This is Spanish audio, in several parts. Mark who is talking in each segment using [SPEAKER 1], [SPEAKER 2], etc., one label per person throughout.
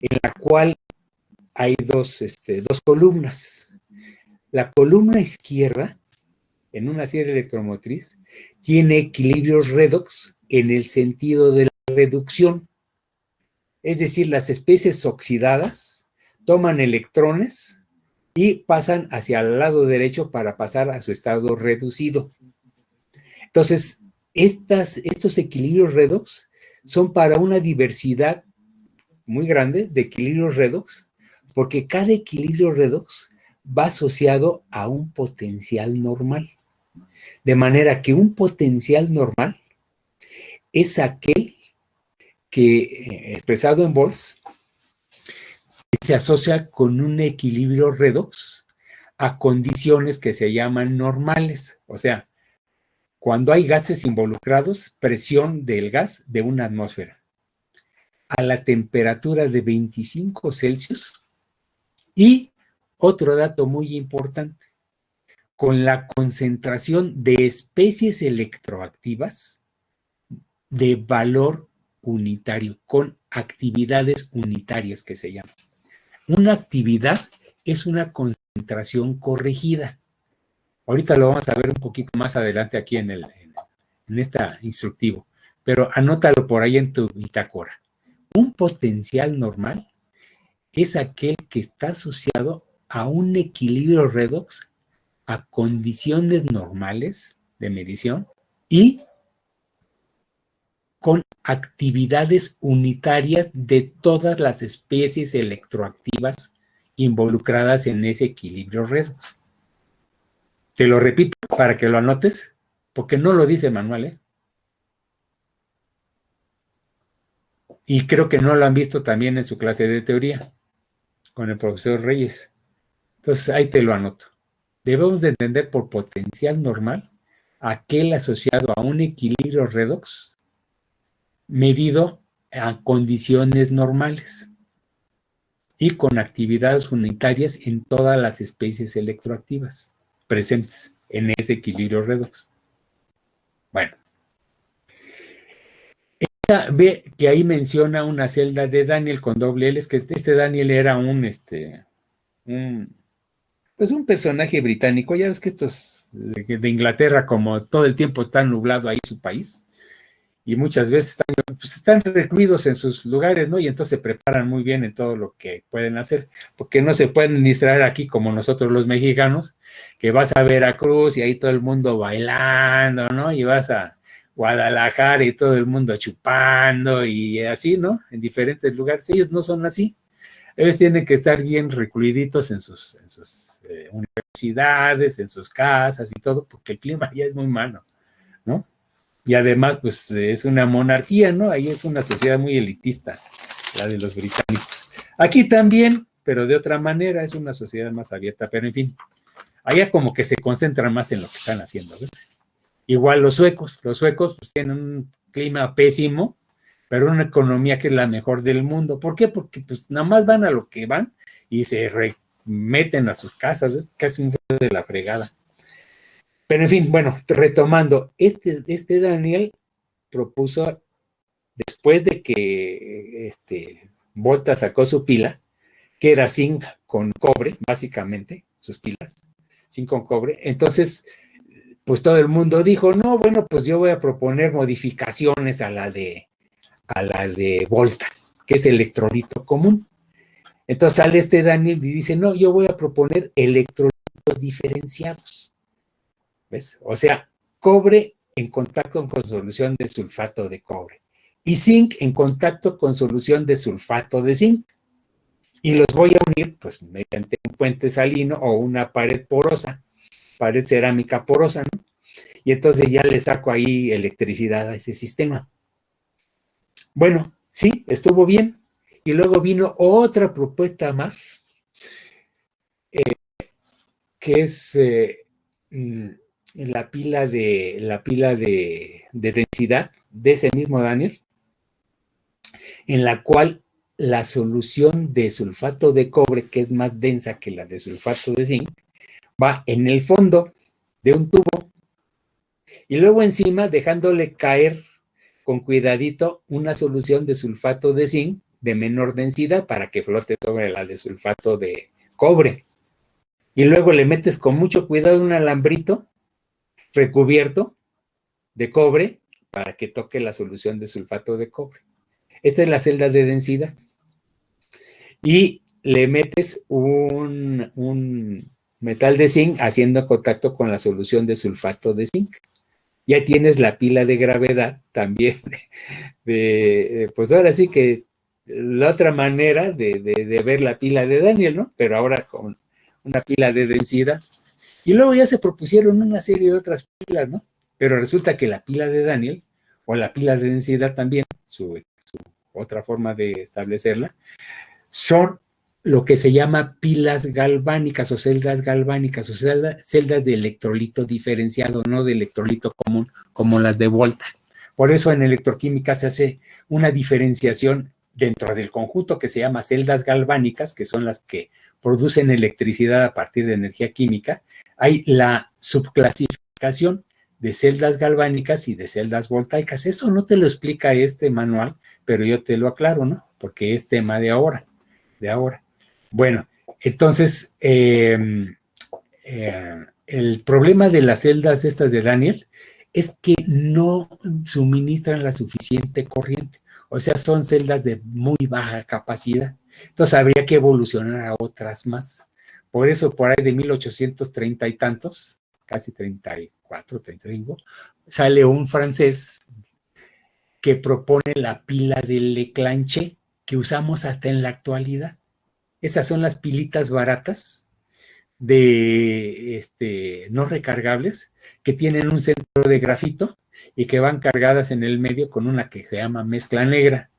[SPEAKER 1] en la cual hay dos columnas. La columna izquierda, en una serie electromotriz, tiene equilibrios redox en el sentido de la reducción. Es decir, las especies oxidadas toman electrones y pasan hacia el lado derecho para pasar a su estado reducido. Entonces, estos equilibrios redox son para una diversidad muy grande de equilibrios redox, porque cada equilibrio redox va asociado a un potencial normal. De manera que un potencial normal es aquel que, expresado en volts, se asocia con un equilibrio redox a condiciones que se llaman normales. O sea, cuando hay gases involucrados, presión del gas de una atmósfera a la temperatura de 25 Celsius. Y otro dato muy importante, con la concentración de especies electroactivas de valor unitario, con actividades unitarias que se llaman. Una actividad es una concentración corregida. Ahorita lo vamos a ver un poquito más adelante aquí en este instructivo, pero anótalo por ahí en tu bitácora. Un potencial normal es aquel que está asociado a un equilibrio redox a condiciones normales de medición y con actividades unitarias de todas las especies electroactivas involucradas en ese equilibrio redox. Te lo repito para que lo anotes, porque no lo dice el manual, ¿eh? Y creo que no lo han visto también en su clase de teoría con el profesor Reyes. Entonces, ahí te lo anoto. Debemos de entender por potencial normal aquel asociado a un equilibrio redox medido a condiciones normales y con actividades unitarias en todas las especies electroactivas presentes en ese equilibrio redox. Bueno, ve que ahí menciona una celda de Daniel con doble L, es que este Daniel era pues un personaje británico. Ya ves que estos de Inglaterra, como todo el tiempo está nublado ahí su país, y muchas veces están recluidos en sus lugares, ¿no? Y entonces se preparan muy bien en todo lo que pueden hacer, porque no se pueden distraer aquí como nosotros los mexicanos, que vas a Veracruz y ahí todo el mundo bailando, ¿no? Y vas a Guadalajara y todo el mundo chupando y así, ¿no? En diferentes lugares. Ellos no son así. Ellos tienen que estar bien recluiditos en sus universidades, en sus casas y todo, porque el clima ya es muy malo, ¿no? Y además, pues es una monarquía, ¿no? Ahí es una sociedad muy elitista, la de los británicos. Aquí también, pero de otra manera, es una sociedad más abierta, pero en fin, allá como que se concentran más en lo que están haciendo, ¿ves? Igual los suecos pues tienen un clima pésimo, pero una economía que es la mejor del mundo. ¿Por qué? Porque pues nada más van a lo que van y se meten a sus casas, ¿ves? Casi un de la fregada. Pero en fin, bueno, retomando, este Daniel propuso, después de que Volta sacó su pila, que era zinc con cobre, básicamente, sus pilas, zinc con cobre, entonces, pues todo el mundo dijo, no, bueno, pues yo voy a proponer modificaciones a la de Volta, que es electrolito común. Entonces sale Daniel y dice, no, yo voy a proponer electrolitos diferenciados. ¿Ves? O sea, cobre en contacto con solución de sulfato de cobre y zinc en contacto con solución de sulfato de zinc. Y los voy a unir, pues, mediante un puente salino o una pared porosa, pared cerámica porosa, ¿no? Y entonces ya le saco ahí electricidad a ese sistema. Bueno, sí, estuvo bien. Y luego vino otra propuesta más, que es la pila de densidad de ese mismo Daniel, en la cual la solución de sulfato de cobre, que es más densa que la de sulfato de zinc, va en el fondo de un tubo y luego encima dejándole caer con cuidadito una solución de sulfato de zinc de menor densidad para que flote sobre la de sulfato de cobre. Y luego le metes con mucho cuidado un alambrito recubierto de cobre para que toque la solución de sulfato de cobre. Esta es la celda de densidad. Y le metes un metal de zinc haciendo contacto con la solución de sulfato de zinc. Ya tienes la pila de gravedad también. Pues ahora sí que la otra manera de ver la pila de Daniel, ¿no? Pero ahora con una pila de densidad. Y luego ya se propusieron una serie de otras pilas, ¿no? Pero resulta que la pila de Daniel, o la pila de densidad también, su otra forma de establecerla, son lo que se llama pilas galvánicas o celdas galvánicas o celdas de electrolito diferenciado, no de electrolito común como las de Volta. Por eso en electroquímica se hace una diferenciación dentro del conjunto que se llama celdas galvánicas, que son las que producen electricidad a partir de energía química. Hay la subclasificación de celdas galvánicas y de celdas voltaicas. Eso no te lo explica este manual, pero yo te lo aclaro, ¿no? Porque es tema de ahora. Bueno, entonces, el problema de las celdas estas de Daniel es que no suministran la suficiente corriente. O sea, son celdas de muy baja capacidad. Entonces, habría que evolucionar a otras más. Por eso, por ahí de 1830 y tantos, casi 34, 35, sale un francés que propone la pila de Leclanché, que usamos hasta en la actualidad. Esas son las pilitas baratas de no recargables que tienen un centro de grafito y que van cargadas en el medio con una que se llama mezcla negra,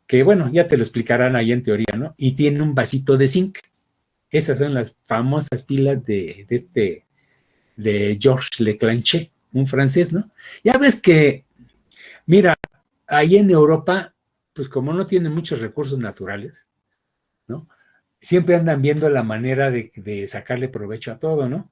[SPEAKER 1] que bueno, ya te lo explicarán ahí en teoría, ¿no? Y tiene un vasito de zinc. Esas son las famosas pilas de Georges Leclanché, un francés, ¿no? Ya ves que, mira, ahí en Europa, pues como no tienen muchos recursos naturales, ¿no? Siempre andan viendo la manera de sacarle provecho a todo, ¿no?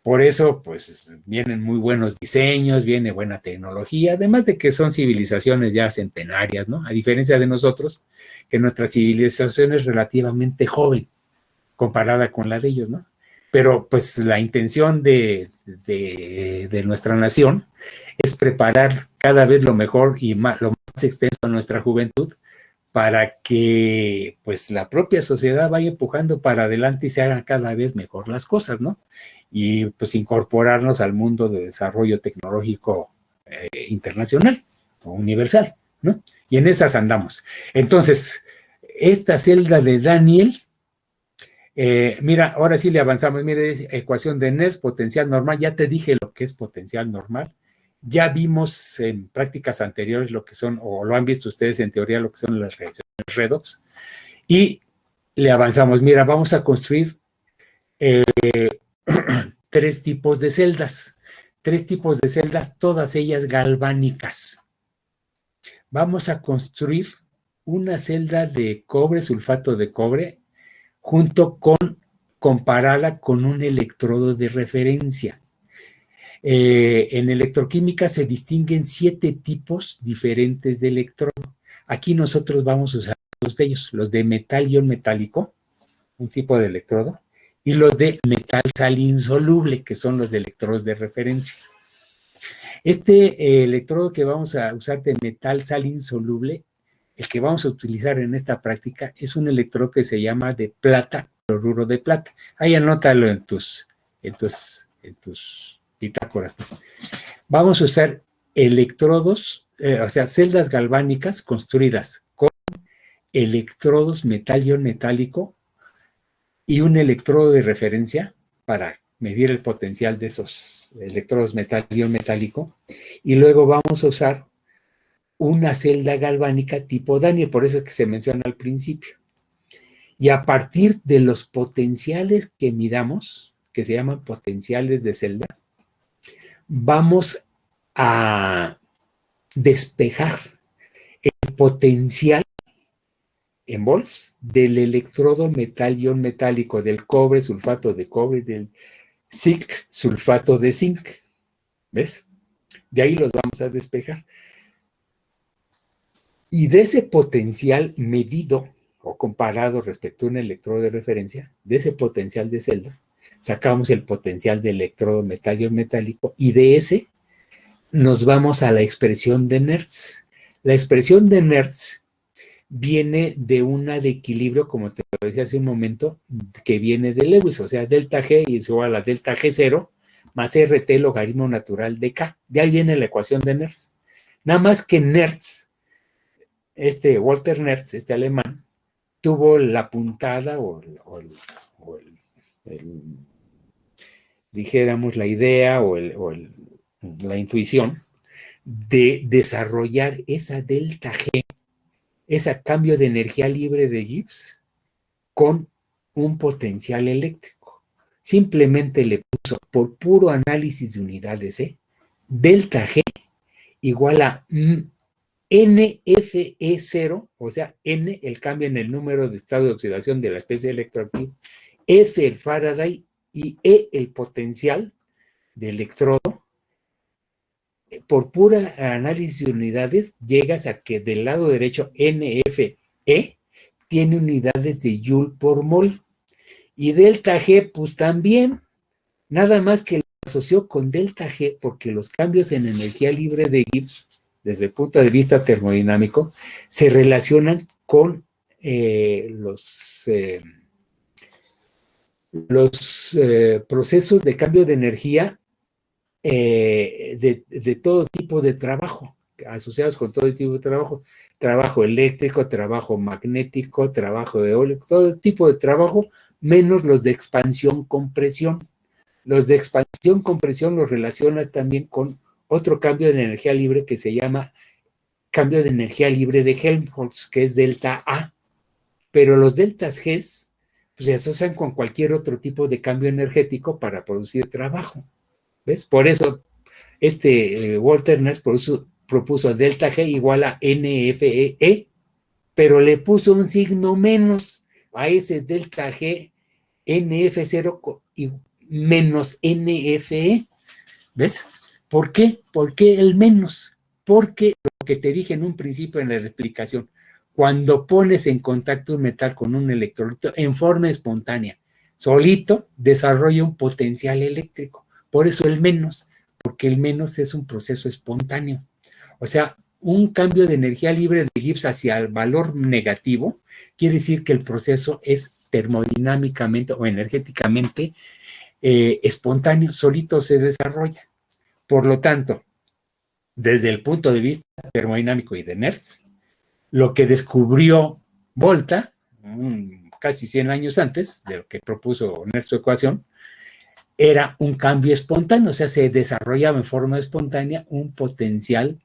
[SPEAKER 1] Por eso, pues, vienen muy buenos diseños, viene buena tecnología, además de que son civilizaciones ya centenarias, ¿no? A diferencia de nosotros, que nuestra civilización es relativamente joven comparada con la de ellos, ¿no? Pero, pues, la intención de nuestra nación es preparar cada vez lo mejor y lo más extenso a nuestra juventud para que pues la propia sociedad vaya empujando para adelante y se hagan cada vez mejor las cosas, ¿no? Y pues incorporarnos al mundo de desarrollo tecnológico internacional o universal, ¿no? Y en esas andamos. Entonces, esta celda de Daniel, mira, ahora sí le avanzamos, mire, es ecuación de Nernst, potencial normal, ya te dije lo que es potencial normal. Ya vimos en prácticas anteriores lo que son, o lo han visto ustedes en teoría, lo que son las reacciones redox. Y le avanzamos. Mira, vamos a construir tres tipos de celdas. Tres tipos de celdas, todas ellas galvánicas. Vamos a construir una celda de cobre, sulfato de cobre, comparada con un electrodo de referencia. En electroquímica se distinguen 7 tipos diferentes de electrodo. Aquí nosotros vamos a usar dos de ellos, los de metal-ion metálico, un tipo de electrodo, y los de metal sal insoluble, que son los de electrodos de referencia. Este electrodo que vamos a usar de metal sal insoluble, el que vamos a utilizar en esta práctica, es un electrodo que se llama de plata, cloruro de plata. Ahí anótalo en tus bitácoras. Pues. Vamos a usar electrodos, o sea, celdas galvánicas construidas con electrodos metal-ion metálico y un electrodo de referencia para medir el potencial de esos electrodos metal-ion metálico. Y luego vamos a usar una celda galvánica tipo Daniel, por eso es que se menciona al principio. Y a partir de los potenciales que midamos, que se llaman potenciales de celda, vamos a despejar el potencial en volts del electrodo metal-ion metálico, del cobre, sulfato de cobre, del zinc, sulfato de zinc. ¿Ves? De ahí los vamos a despejar. Y de ese potencial medido o comparado respecto a un electrodo de referencia, de ese potencial de celda, sacamos el potencial del electrodo metálico y de ese nos vamos a la expresión de Nernst. La expresión de Nernst viene de una de equilibrio, como te lo decía hace un momento, que viene de Lewis, o sea, delta G es igual a delta G0 más RT logaritmo natural de K. De ahí viene la ecuación de Nernst. Nada más que Nernst, Walter Nernst, alemán, tuvo la puntada dijéramos, la idea la intuición de desarrollar esa delta G, ese cambio de energía libre de Gibbs con un potencial eléctrico. Simplemente le puso, por puro análisis de unidades, delta G igual a NFE0, o sea, N, el cambio en el número de estado de oxidación de la especie electroactiva, F, el Faraday, y E, el potencial de electrodo. Por pura análisis de unidades, llegas a que del lado derecho NFE tiene unidades de Joule por mol. Y delta G, pues también, nada más que lo asoció con delta G porque los cambios en energía libre de Gibbs, desde el punto de vista termodinámico, se relacionan con los procesos de cambio de energía de todo tipo de trabajo, asociados con todo tipo de trabajo eléctrico, trabajo magnético, trabajo eólico, todo tipo de trabajo, menos los de expansión-compresión. Los de expansión-compresión los relacionas también con otro cambio de energía libre que se llama cambio de energía libre de Helmholtz, que es delta A. Pero los deltas G pues, se asocian con cualquier otro tipo de cambio energético para producir trabajo. ¿Ves? Por eso Walter Nernst propuso delta G igual a NFE, pero le puso un signo menos a ese delta G NF0 y menos NFE. ¿Ves? ¿Por qué? ¿Por qué el menos? Porque lo que te dije en un principio en la explicación, cuando pones en contacto un metal con un electrolito en forma espontánea, solito desarrolla un potencial eléctrico. Por eso el menos, porque el menos es un proceso espontáneo. O sea, un cambio de energía libre de Gibbs hacia el valor negativo quiere decir que el proceso es termodinámicamente o energéticamente espontáneo, solito se desarrolla. Por lo tanto, desde el punto de vista termodinámico y de Nernst, lo que descubrió Volta, casi 100 años antes de lo que propuso Nernst su ecuación, era un cambio espontáneo, o sea, se desarrollaba en forma espontánea un potencial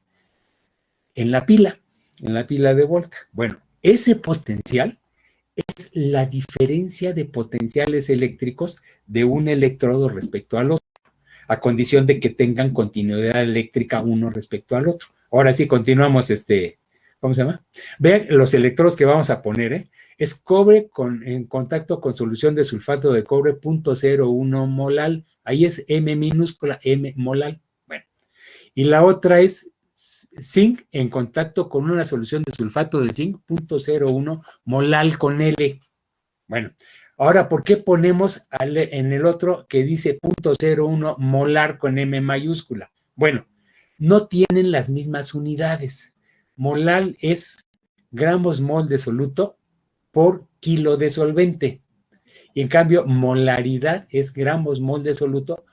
[SPEAKER 1] en la pila de Volta. Bueno, ese potencial es la diferencia de potenciales eléctricos de un electrodo respecto al otro, a condición de que tengan continuidad eléctrica uno respecto al otro. Ahora sí, continuamos ¿cómo se llama? Vean los electrodos que vamos a poner, es cobre en contacto con solución de sulfato de cobre 0.01 molal, ahí es M minúscula, M molal. Bueno, y la otra es zinc en contacto con una solución de sulfato de zinc 0.01 molal con L. Bueno, ahora, ¿por qué ponemos en el otro que dice 0.01 molar con M mayúscula? Bueno, no tienen las mismas unidades. Molar es gramos mol de soluto por kilo de solvente. Y en cambio, molaridad es gramos mol de soluto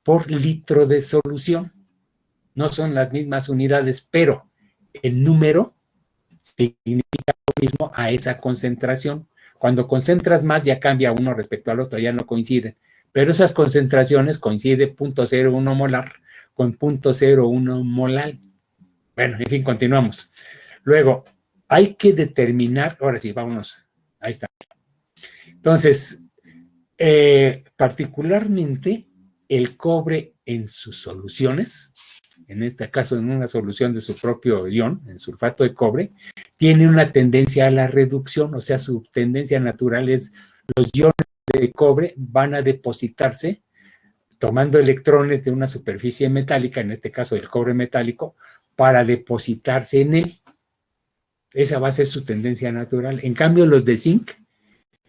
[SPEAKER 1] por litro de solución. No son las mismas unidades, pero el número significa lo mismo a esa concentración. Cuando concentras más ya cambia uno respecto al otro, ya no coinciden. Pero esas concentraciones coinciden 0.01 molar con 0.01 molar. Bueno, en fin, continuamos. Luego, hay que determinar, ahora sí, vámonos, ahí está. Entonces, particularmente el cobre en sus soluciones, en este caso en una solución de su propio ion, en sulfato de cobre, tiene una tendencia a la reducción, o sea, su tendencia natural es los iones de cobre van a depositarse tomando electrones de una superficie metálica, en este caso del cobre metálico, para depositarse en él. Esa va a ser su tendencia natural. En cambio, los de zinc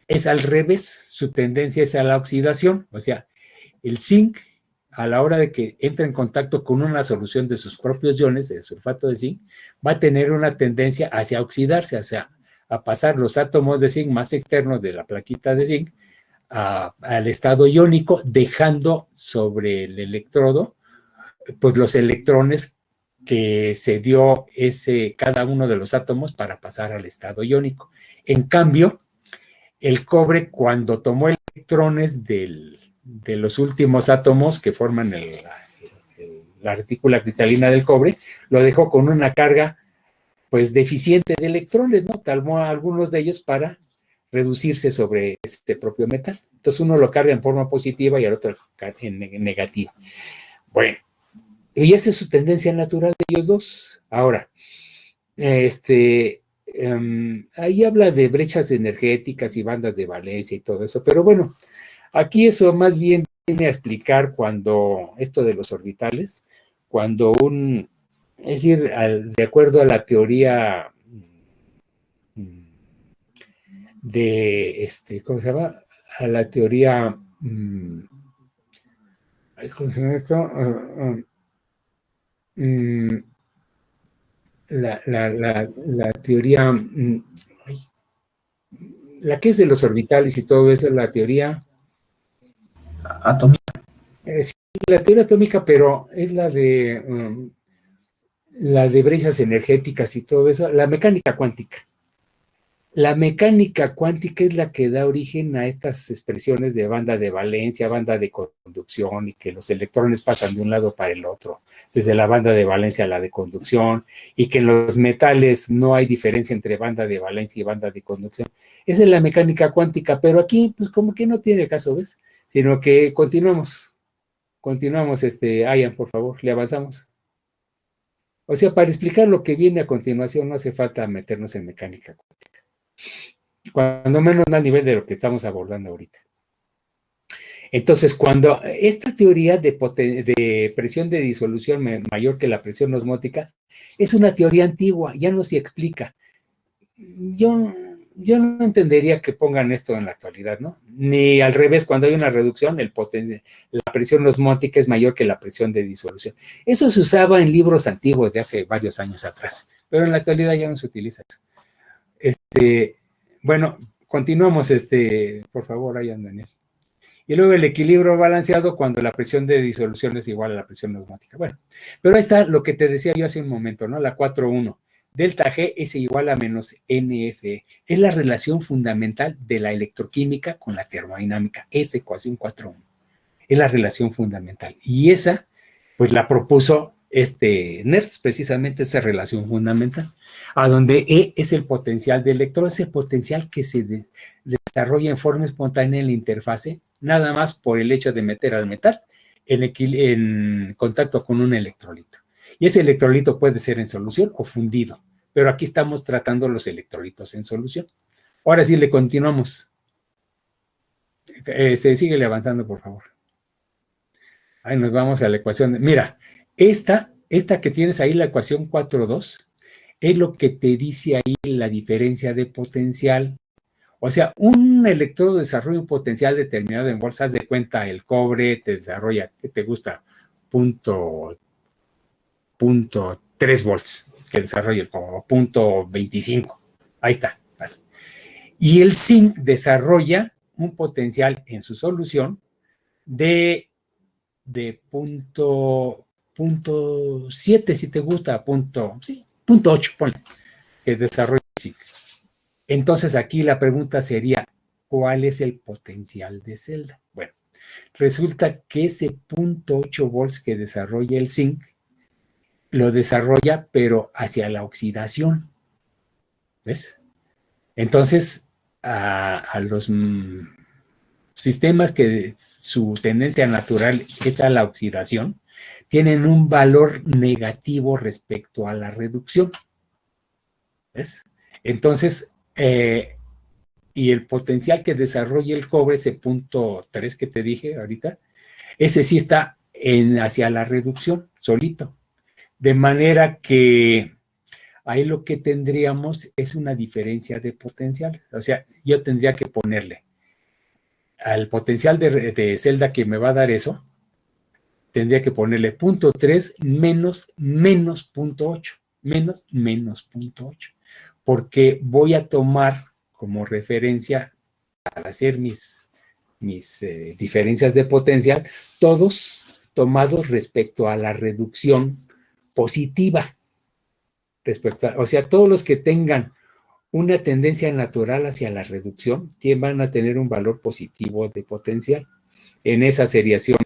[SPEAKER 1] es al revés, su tendencia es a la oxidación. O sea, el zinc, a la hora de que entra en contacto con una solución de sus propios iones, de sulfato de zinc, va a tener una tendencia hacia oxidarse, hacia a pasar los átomos de zinc más externos de la plaquita de zinc al estado iónico, dejando sobre el electrodo pues los electrones que se dio cada uno de los átomos para pasar al estado iónico. En cambio, el cobre, cuando tomó electrones de los últimos átomos que forman la retícula cristalina del cobre, lo dejó con una carga pues deficiente de electrones, ¿no? Tomó algunos de ellos para reducirse sobre este propio metal. Entonces uno lo carga en forma positiva y al otro en negativa. Bueno, y esa es su tendencia natural de ellos dos. Ahora, ahí habla de brechas energéticas y bandas de valencia y todo eso, pero bueno, aquí eso más bien viene a explicar cuando, esto de los orbitales, cuando es decir, de acuerdo a la teoría de, ¿cómo se llama? A la teoría, ¿cómo se llama esto? La teoría, la que es de los orbitales y todo eso, la teoría
[SPEAKER 2] atómica.
[SPEAKER 1] Sí, la teoría atómica, pero es la de brechas energéticas y todo eso, la mecánica cuántica. La mecánica cuántica es la que da origen a estas expresiones de banda de valencia, banda de conducción, y que los electrones pasan de un lado para el otro, desde la banda de valencia a la de conducción, y que en los metales no hay diferencia entre banda de valencia y banda de conducción. Esa es la mecánica cuántica, pero aquí pues como que no tiene caso, ¿ves? Sino que continuamos, Ian, por favor, le avanzamos. O sea, para explicar lo que viene a continuación no hace falta meternos en mecánica cuántica. Cuando menos al nivel de lo que estamos abordando ahorita. Entonces, cuando esta teoría de presión de disolución mayor que la presión osmótica es una teoría antigua, ya no se explica. Yo no entendería que pongan esto en la actualidad, ¿no? Ni al revés, cuando hay una reducción, la presión osmótica es mayor que la presión de disolución. Eso se usaba en libros antiguos de hace varios años atrás, pero en la actualidad ya no se utiliza eso. Bueno, continuamos, por favor, Ian Daniel. Y luego el equilibrio balanceado cuando la presión de disolución es igual a la presión osmótica. Bueno, pero ahí está lo que te decía yo hace un momento, ¿no? La 4.1. Delta G es igual a menos NFE. Es la relación fundamental de la electroquímica con la termodinámica. Esa ecuación 4.1. Es la relación fundamental. Y esa, pues la propuso Nernst, precisamente esa relación fundamental, a donde E es el potencial de electrón, es el potencial que se desarrolla en forma espontánea en la interfase, nada más por el hecho de meter al metal en contacto con un electrolito. Y ese electrolito puede ser en solución o fundido, pero aquí estamos tratando los electrolitos en solución. Ahora sí le continuamos. Síguele avanzando, por favor. Ahí nos vamos a la ecuación. Mira, esta que tienes ahí, la ecuación 4.2, es lo que te dice ahí la diferencia de potencial. O sea, un electrodo desarrolla un potencial determinado en bolsas de cuenta, el cobre te desarrolla, ¿qué te gusta? Punto 3 volts, que desarrolla como punto 25. Ahí está. Y el zinc desarrolla un potencial en su solución de punto 7, si te gusta, punto 8, ponle, que desarrolla el zinc. Entonces aquí la pregunta sería, ¿cuál es el potencial de celda? Bueno, resulta que ese punto 8 volts que desarrolla el zinc, lo desarrolla pero hacia la oxidación. ¿Ves? Entonces, a los sistemas que su tendencia natural es a la oxidación, tienen un valor negativo respecto a la reducción. ¿Ves? Entonces, y el potencial que desarrolla el cobre, ese punto 3 que te dije ahorita, ese sí está hacia la reducción, solito. De manera que ahí lo que tendríamos es una diferencia de potencial. O sea, yo tendría que ponerle al potencial de celda que me va a dar eso, tendría que ponerle 0.3 menos 0.8, menos 0.8, porque voy a tomar como referencia para hacer mis diferencias de potencial, todos tomados respecto a la reducción positiva. O sea, todos los que tengan una tendencia natural hacia la reducción van a tener un valor positivo de potencial en esa seriación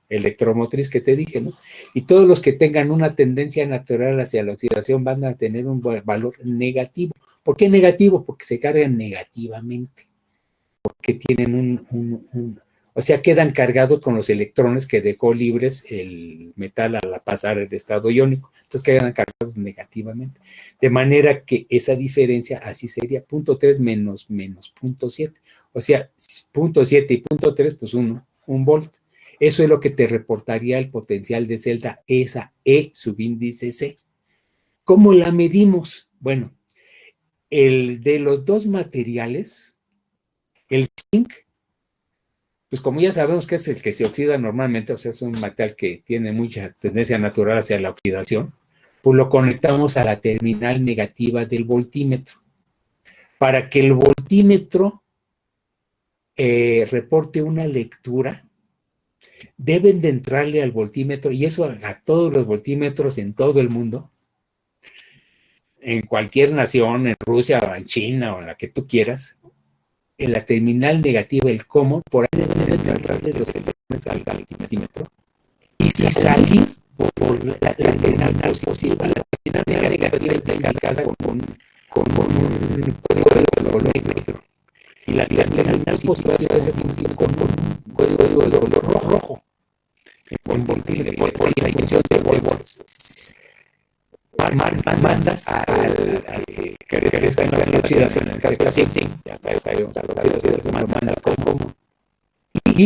[SPEAKER 1] electromotriz que te dije, ¿no? Y todos los que tengan una tendencia natural hacia la oxidación van a tener un valor negativo. ¿Por qué negativo? Porque se cargan negativamente, porque tienen o sea, quedan cargados con los electrones que dejó libres el metal al pasar el estado iónico, entonces quedan cargados negativamente, de manera que esa diferencia así sería 0.3 menos 0.7, o sea, 0.7 y 0.3, pues un volt. Eso es lo que te reportaría el potencial de celda, esa E subíndice C. ¿Cómo la medimos? Bueno, el de los dos materiales, el zinc, pues como ya sabemos que es el que se oxida normalmente, o sea, es un material que tiene mucha tendencia natural hacia la oxidación, pues lo conectamos a la terminal negativa del voltímetro. Para que el voltímetro reporte una lectura, deben de entrarle al voltímetro, y eso a todos los voltímetros en todo el mundo, en cualquier nación, en Rusia o en China o en la que tú quieras, en la terminal negativa, el common, por ahí deben de entrarle los electrones al voltímetro, y si salir por la terminal positiva, la terminal negativa está indicada con un código de color negro, y la terminal positiva debe ser con un código de color rojo. Con voltímetro, por esa emisión de volts, mandas al que está en la oxidación, en el caso de zinc, ya está ahí, la oxidación lo mandas al común, y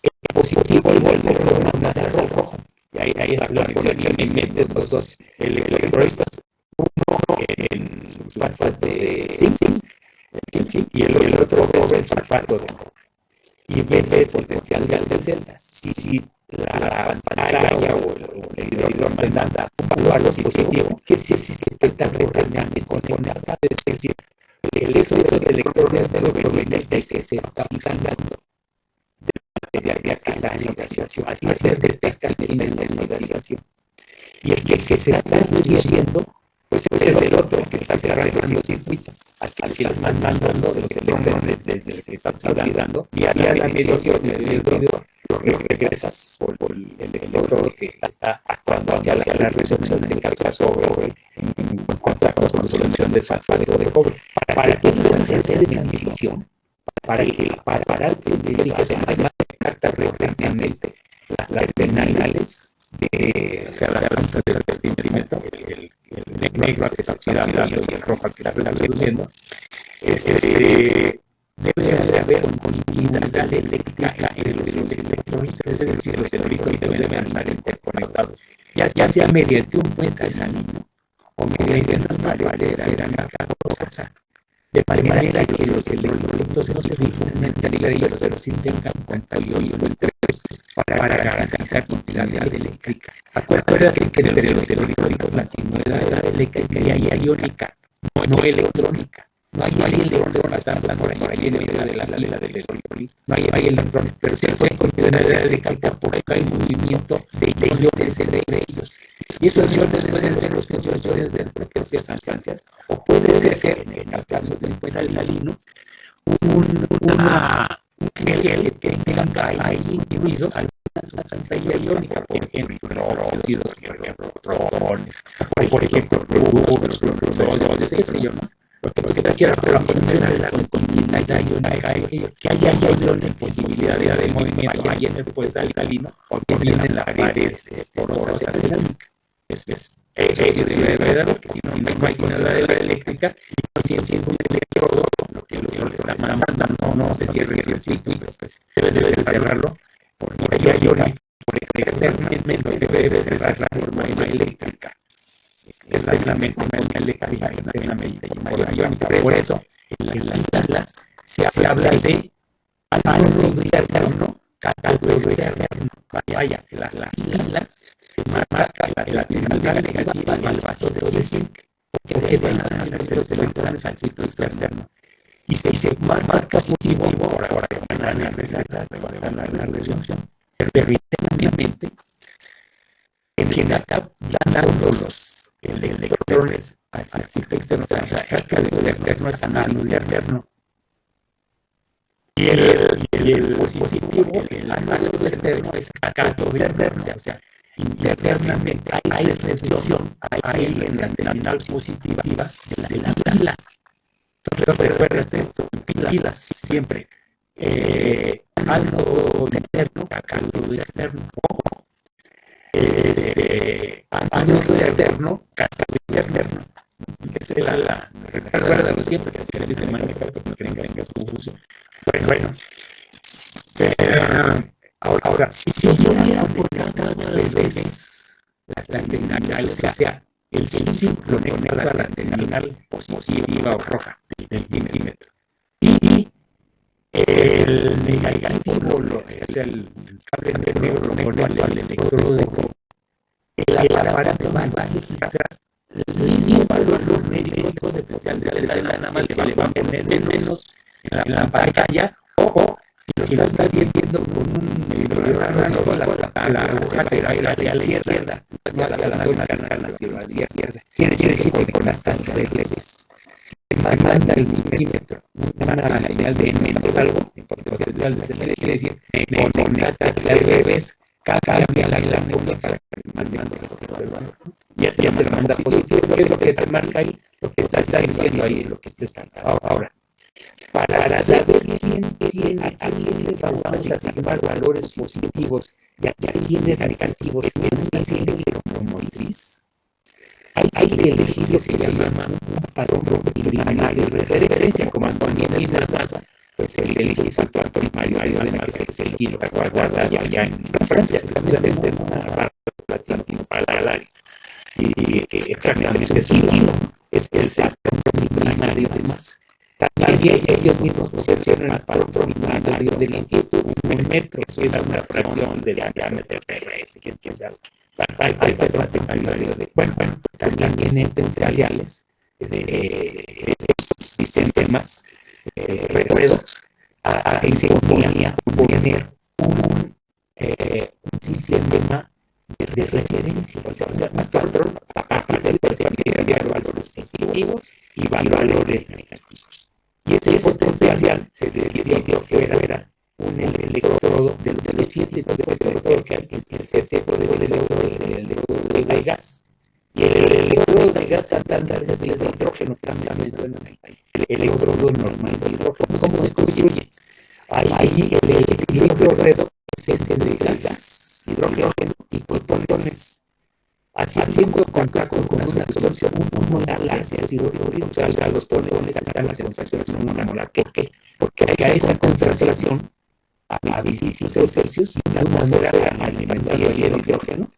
[SPEAKER 1] el positivo y el negro lo mandas al rojo, y ahí es la conexión, y metes los dos electrolistas, uno en sulfato de zinc, y el otro en sulfato de cobre, y ves el potencial de celdas. Si la pantalla o el hidrógeno manda un valor positivo, quiere decir que se está realmente conectada, es decir, el exceso de electrones de proviene del que se está sacando de la material que está en oxidación. Así se detecta el nivel de oxidación. Y el que se está reduciendo, pues es el otro que está cerrando el circuito, al que le mandando los electrones desde el que está oxidando, y a la medición del video lo regresas por el electrodo que está actuando hacia la reducción del caso en contacto con la solución de sulfato de cobre. Para que puedas hacer esa medición, para que el aparato identifique rápidamente las terminales, o sea, la luz del centímetro, el negro al que está oxidando y el rojo al que está reduciendo, debe de haber continuidad eléctrica entre los electrolitos, es decir, los electrolitos deben estar interconectados, ya sea mediante un puente salino o mediante una pared cerámica rocosa, de manera que los electrolitos no se difunden entre ellos, pero sí tengan contacto entre ellos para garantizar continuidad eléctrica. Acuérdate que entre los electrolitos la continuidad eléctrica ya hay iónica, no electrónica. No hay electrones pasando por ahí en medio de la del electrolito. No hay electrones, pero sí hay continuidad eléctrica porque hay movimiento de iones entre ellos. Y esos iones pueden ser los iones de propias sustancias, o puede ser, en el caso del puente salino, un gel que tenga ahí incluido alguna sustancia iónica, por ejemplo, óxidos, protones, por ejemplo, fluoros, fluoros, qué sé yo, ¿no? Lo que te quieras, pero funciona la continuidad iónica, que haya iones, posibilidad de movimiento ahí en el puente salino, o bien en la pared porosa cerámica. Eso debe dar, porque si no hay continuidad eléctrica, y no siendo un electrodo, lo que le está mandando no se cierre el circuito, pues debe de cerrarlo, porque hay iones, por externamente debe de cerrar la norma eléctrica. realmente internamente iónica. Por eso, en las islas se habla de ánodo interno, cátodo externo. Vaya, las islas se marca la terminal negativa al vaso de zinc, porque van a transferir los electrones al ciclo externo. Y se marca positivo ahora van a regresar a la reducción. Permanentemente, en quien está dando los electrones al ciclo externo, o sea, el cátodo externo es ánodo externo. Y el positivo, el ánodo externo es cátodo externo, o sea, internamente hay reducción, hay en la terminal positiva de la pila. Entonces, recuerdas esto, pilas siempre. Ánodo interno, cátodo externo. Ánodo externo, cátodo externo. Esa es la. Recuérdalo siempre, que así se maneja para que no tengas confusión. Bueno. Ahora, si yo hubiera por cada vez la terminal, o sea, el ciclo conecta a la terminal positiva o roja del milímetro. Y el negativo, el cable negro, lo conecta al electrodo de cobre. El aparato va a registrar el mismo valor numérico de potencial de la nada más le va a poner menos en la pantalla o si lo estás viendo con un medidor la aguja será hacia la izquierda, no hacia la zona hacia la izquierda. Quiere decir que con las tangencias manda el milímetro, manda la señal de menos algo, potencial quiere decir con estas revés cambia la conexión para que mande el valor. Ya te manda positivo, ¿qué es lo que te marca ahí? Lo que está diciendo ahí, lo que está ahora. Para saber quién vamos a asignar valores positivos y a quiénes negativos en una serie electromotriz, hay que elegir lo que se llama un patrón primario de referencia, como Antonio de la masa, pues se elige su patrón primario de masa, que es el kilo, que fue guardado allá en Francia, precisamente en una barra de platino para el área. Y exactamente es un kilo, es el patrón primario de masa. También ellos mismos proporcionan el patrón primario de longitud, un metro, eso es una fracción del diámetro terrestre, quién sabe. Hay patrón primario de, bueno, también vienen potenciales de estos sistemas redox. Ahí se ponía poner un sistema de referencia, o sea, un patrón a partir del cual se enviar valores positivos y valores negativos. Y ese potencial se decidió que era un electrodo de los 7 electrodos que hay, el tercero del electrodo de gas. Y el electrodo de gas está desde el hidrógeno, también mencionan ahí. El electrodo normal de hidrógeno, ¿cómo se construye? Ahí el equilibrio redox es este de gas, hidrógeno y protones. Haciendo contacto con una solución, un molar hacia ácido clorhídrico, o sea, los protones están a la concentración una molar. ¿Por qué? Porque a esa concentración, a 16 Celsius, de alguna manera alimentando el hidrógeno,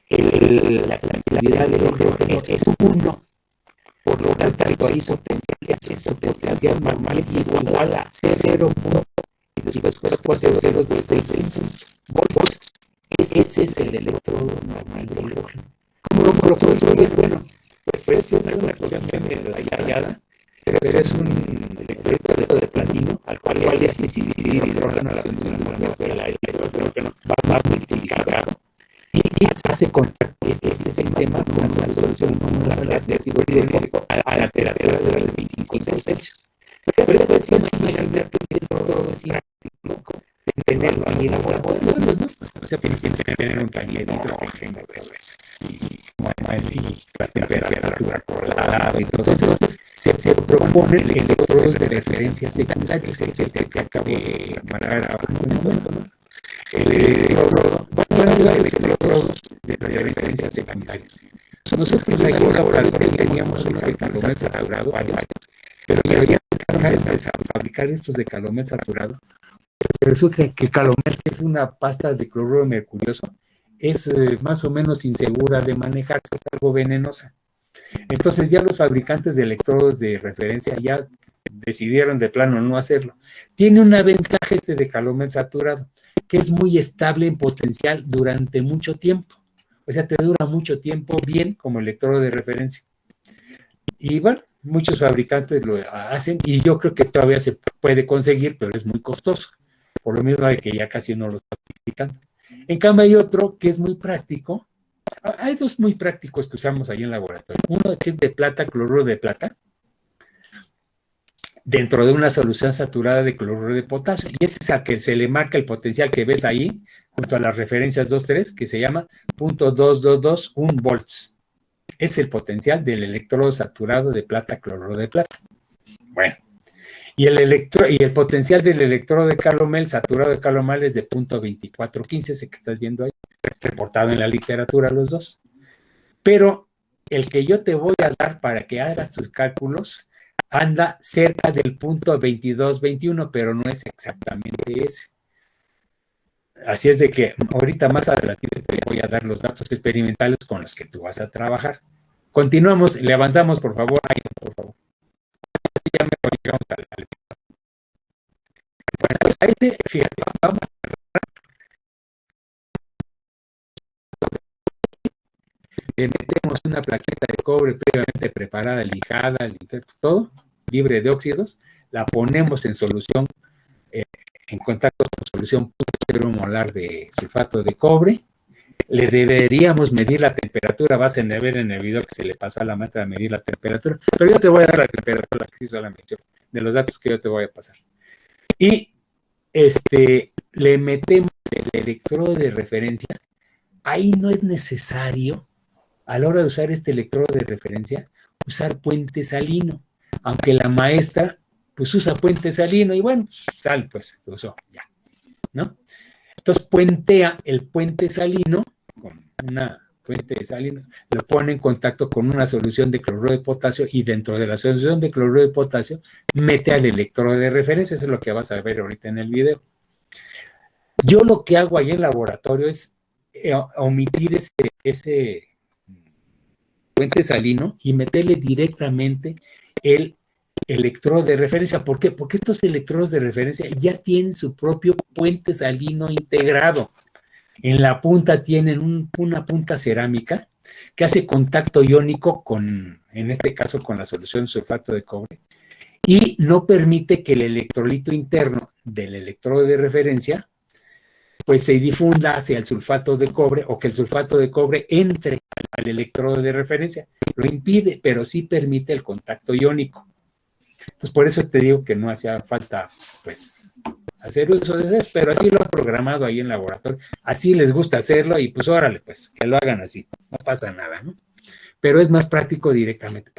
[SPEAKER 1] la actividad del hidrógeno es 1. Por lo tanto, ahí su potencial normal es igual a 0. Y después puede ser 0,6 voltios. Ese es el electrodo normal del hidrógeno. ¿Cómo lo construyes? Bueno, pues es una explicación detallada, pero es un electrodo de platino al cual ya se divide hidrógeno a la función molecular del hidrógeno va multiplicado y hace contacto este sistema con una solución molecular de ácido clorhídrico a la temperatura de 25 Celsius. Pero pues imagínate que el electrodo es práctico de tenerlo ahí en laboratorios, ¿no? O sea, tienes que tener un taller de hidrógeno y la temperatura controlada y todo. Entonces, se proponen electrodos de referencia secundarios, que es el que acabo de marcar ahora en un momento, ¿no? El electrodo, bueno, hay electrodos de referencia secundarios. Nosotros ahí en el laboratorio teníamos un calómetro saturado, varios años, pero ya a fabricar estos de calómetro saturado. Resulta que Calomel, que es una pasta de cloruro mercurioso, es más o menos insegura de manejarse, es algo venenosa. Entonces ya los fabricantes de electrodos de referencia ya decidieron de plano no hacerlo. Tiene una ventaja este de calomel saturado, que es muy estable en potencial durante mucho tiempo. O sea, te dura mucho tiempo bien como electrodo de referencia. Y bueno, muchos fabricantes lo hacen y yo creo que todavía se puede conseguir, pero es muy costoso. Por lo mismo de que ya casi no lo está fabricando. En cambio hay otro que es muy práctico. Hay dos muy prácticos que usamos ahí en el laboratorio. Uno que es de plata, cloruro de plata, dentro de una solución saturada de cloruro de potasio. Y ese es al que se le marca el potencial que ves ahí, junto a las referencias 2,3, que se llama .2221 volts. Es el potencial del electrodo saturado de plata, cloruro de plata. Bueno, y el potencial del electrodo de calomel, saturado de calomel, es de .2415, ese que estás viendo ahí, reportado en la literatura los dos. Pero el que yo te voy a dar para que hagas tus cálculos anda cerca del .2221, pero no es exactamente ese. Así es de que ahorita más adelante te voy a dar los datos experimentales con los que tú vas a trabajar. Continuamos, le avanzamos, por favor. Ahí, por favor. Ya me llegamos al. Bueno, pues a este, fíjate, vamos. Le metemos una plaqueta de cobre previamente preparada, lijada, todo, libre de óxidos, la ponemos en solución, en contacto con solución 0 molar de sulfato de cobre. Le deberíamos medir la temperatura, vas a ver en el video que se le pasó a la maestra a medir la temperatura, pero yo te voy a dar la temperatura que hizo la mención, de los datos que yo te voy a pasar. Y le metemos el electrodo de referencia. Ahí no es necesario, a la hora de usar este electrodo de referencia, usar puente salino, aunque la maestra pues usa puente salino y bueno, sal, pues lo usó ya, ¿no? Entonces puentea el puente salino con una fuente salina, lo pone en contacto con una solución de cloruro de potasio y dentro de la solución de cloruro de potasio mete al electrodo de referencia. Eso es lo que vas a ver ahorita en el video. Yo lo que hago ahí en el laboratorio es omitir ese puente salino y meterle directamente el electrodo de referencia. ¿Por qué? Porque estos electrodos de referencia ya tienen su propio puente salino integrado. En la punta tienen una punta cerámica que hace contacto iónico con, en este caso, con la solución de sulfato de cobre y no permite que el electrolito interno del electrodo de referencia pues se difunda hacia el sulfato de cobre o que el sulfato de cobre entre al electrodo de referencia. Lo impide, pero sí permite el contacto iónico. Entonces, por eso te digo que no hacía falta, pues, hacer uso de eso, pero así lo han programado ahí en el laboratorio. Así les gusta hacerlo y pues órale, pues, que lo hagan así. No pasa nada, ¿no? Pero es más práctico directamente.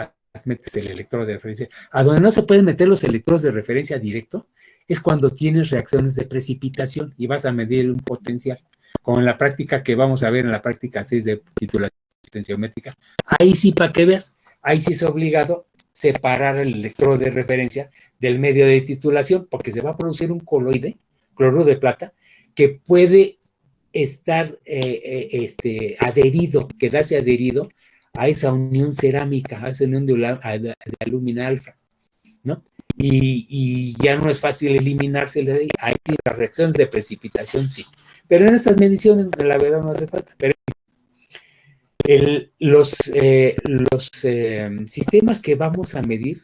[SPEAKER 1] Metes el electrodo de referencia. A donde no se pueden meter los electrodos de referencia directo es cuando tienes reacciones de precipitación y vas a medir un potencial. Como en la práctica que vamos a ver en la práctica 6 de titulación tensiométrica. Ahí sí, para que veas, ahí sí es obligado separar el electrodo de referencia del medio de titulación porque se va a producir un coloide, cloruro de plata, que puede estar adherido, quedarse adherido a esa unión cerámica, a esa unión de alumina alfa, ¿no? Y ya no es fácil eliminarse, hay las reacciones de precipitación, sí. Pero en estas mediciones, la verdad, no hace falta. Pero los sistemas que vamos a medir,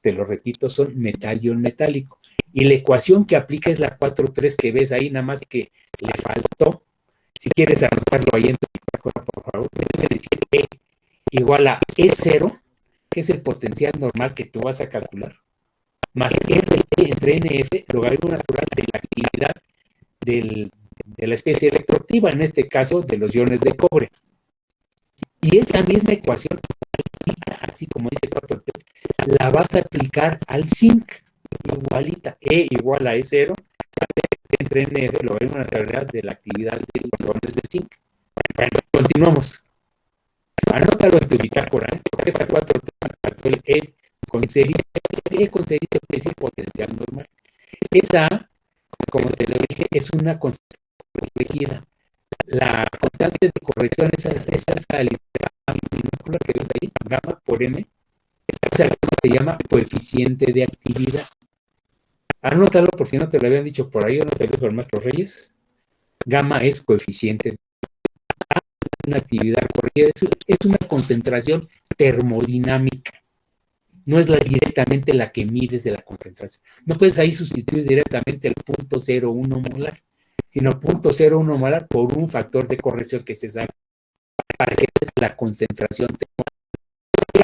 [SPEAKER 1] te lo repito, son metal-ion metálico. Y la ecuación que aplica es la 4,3 que ves ahí, nada más que le faltó. Si quieres anotarlo ahí en tu bitácora, por favor, debe decir E igual a E0, que es el potencial normal que tú vas a calcular, más RT entre NF, logaritmo natural de la actividad de la especie electroactiva, en este caso de los iones de cobre. Y esa misma ecuación, así como dice 4,3, la vas a aplicar al zinc, igualita, E igual a E0, entre NF, logaritmo natural de la actividad de los iones de zinc. Bueno, continuamos. Anótalo en tu bitácora, porque esa 4,3 es con serie, es decir, potencial normal. Esa, como te lo dije, es una constante corregida. La constante de corrección es esa letra fórmula que ves ahí, gamma por m, esa se llama coeficiente de actividad. Anótalo por si no te lo habían dicho por ahí o no te lo dijo el maestro Reyes. Gamma es coeficiente de una actividad corrida, es una concentración termodinámica. No es directamente la que mides de la concentración. No puedes ahí sustituir directamente el 0.01 molar, sino 0.01 molar por un factor de corrección que se sabe para que la concentración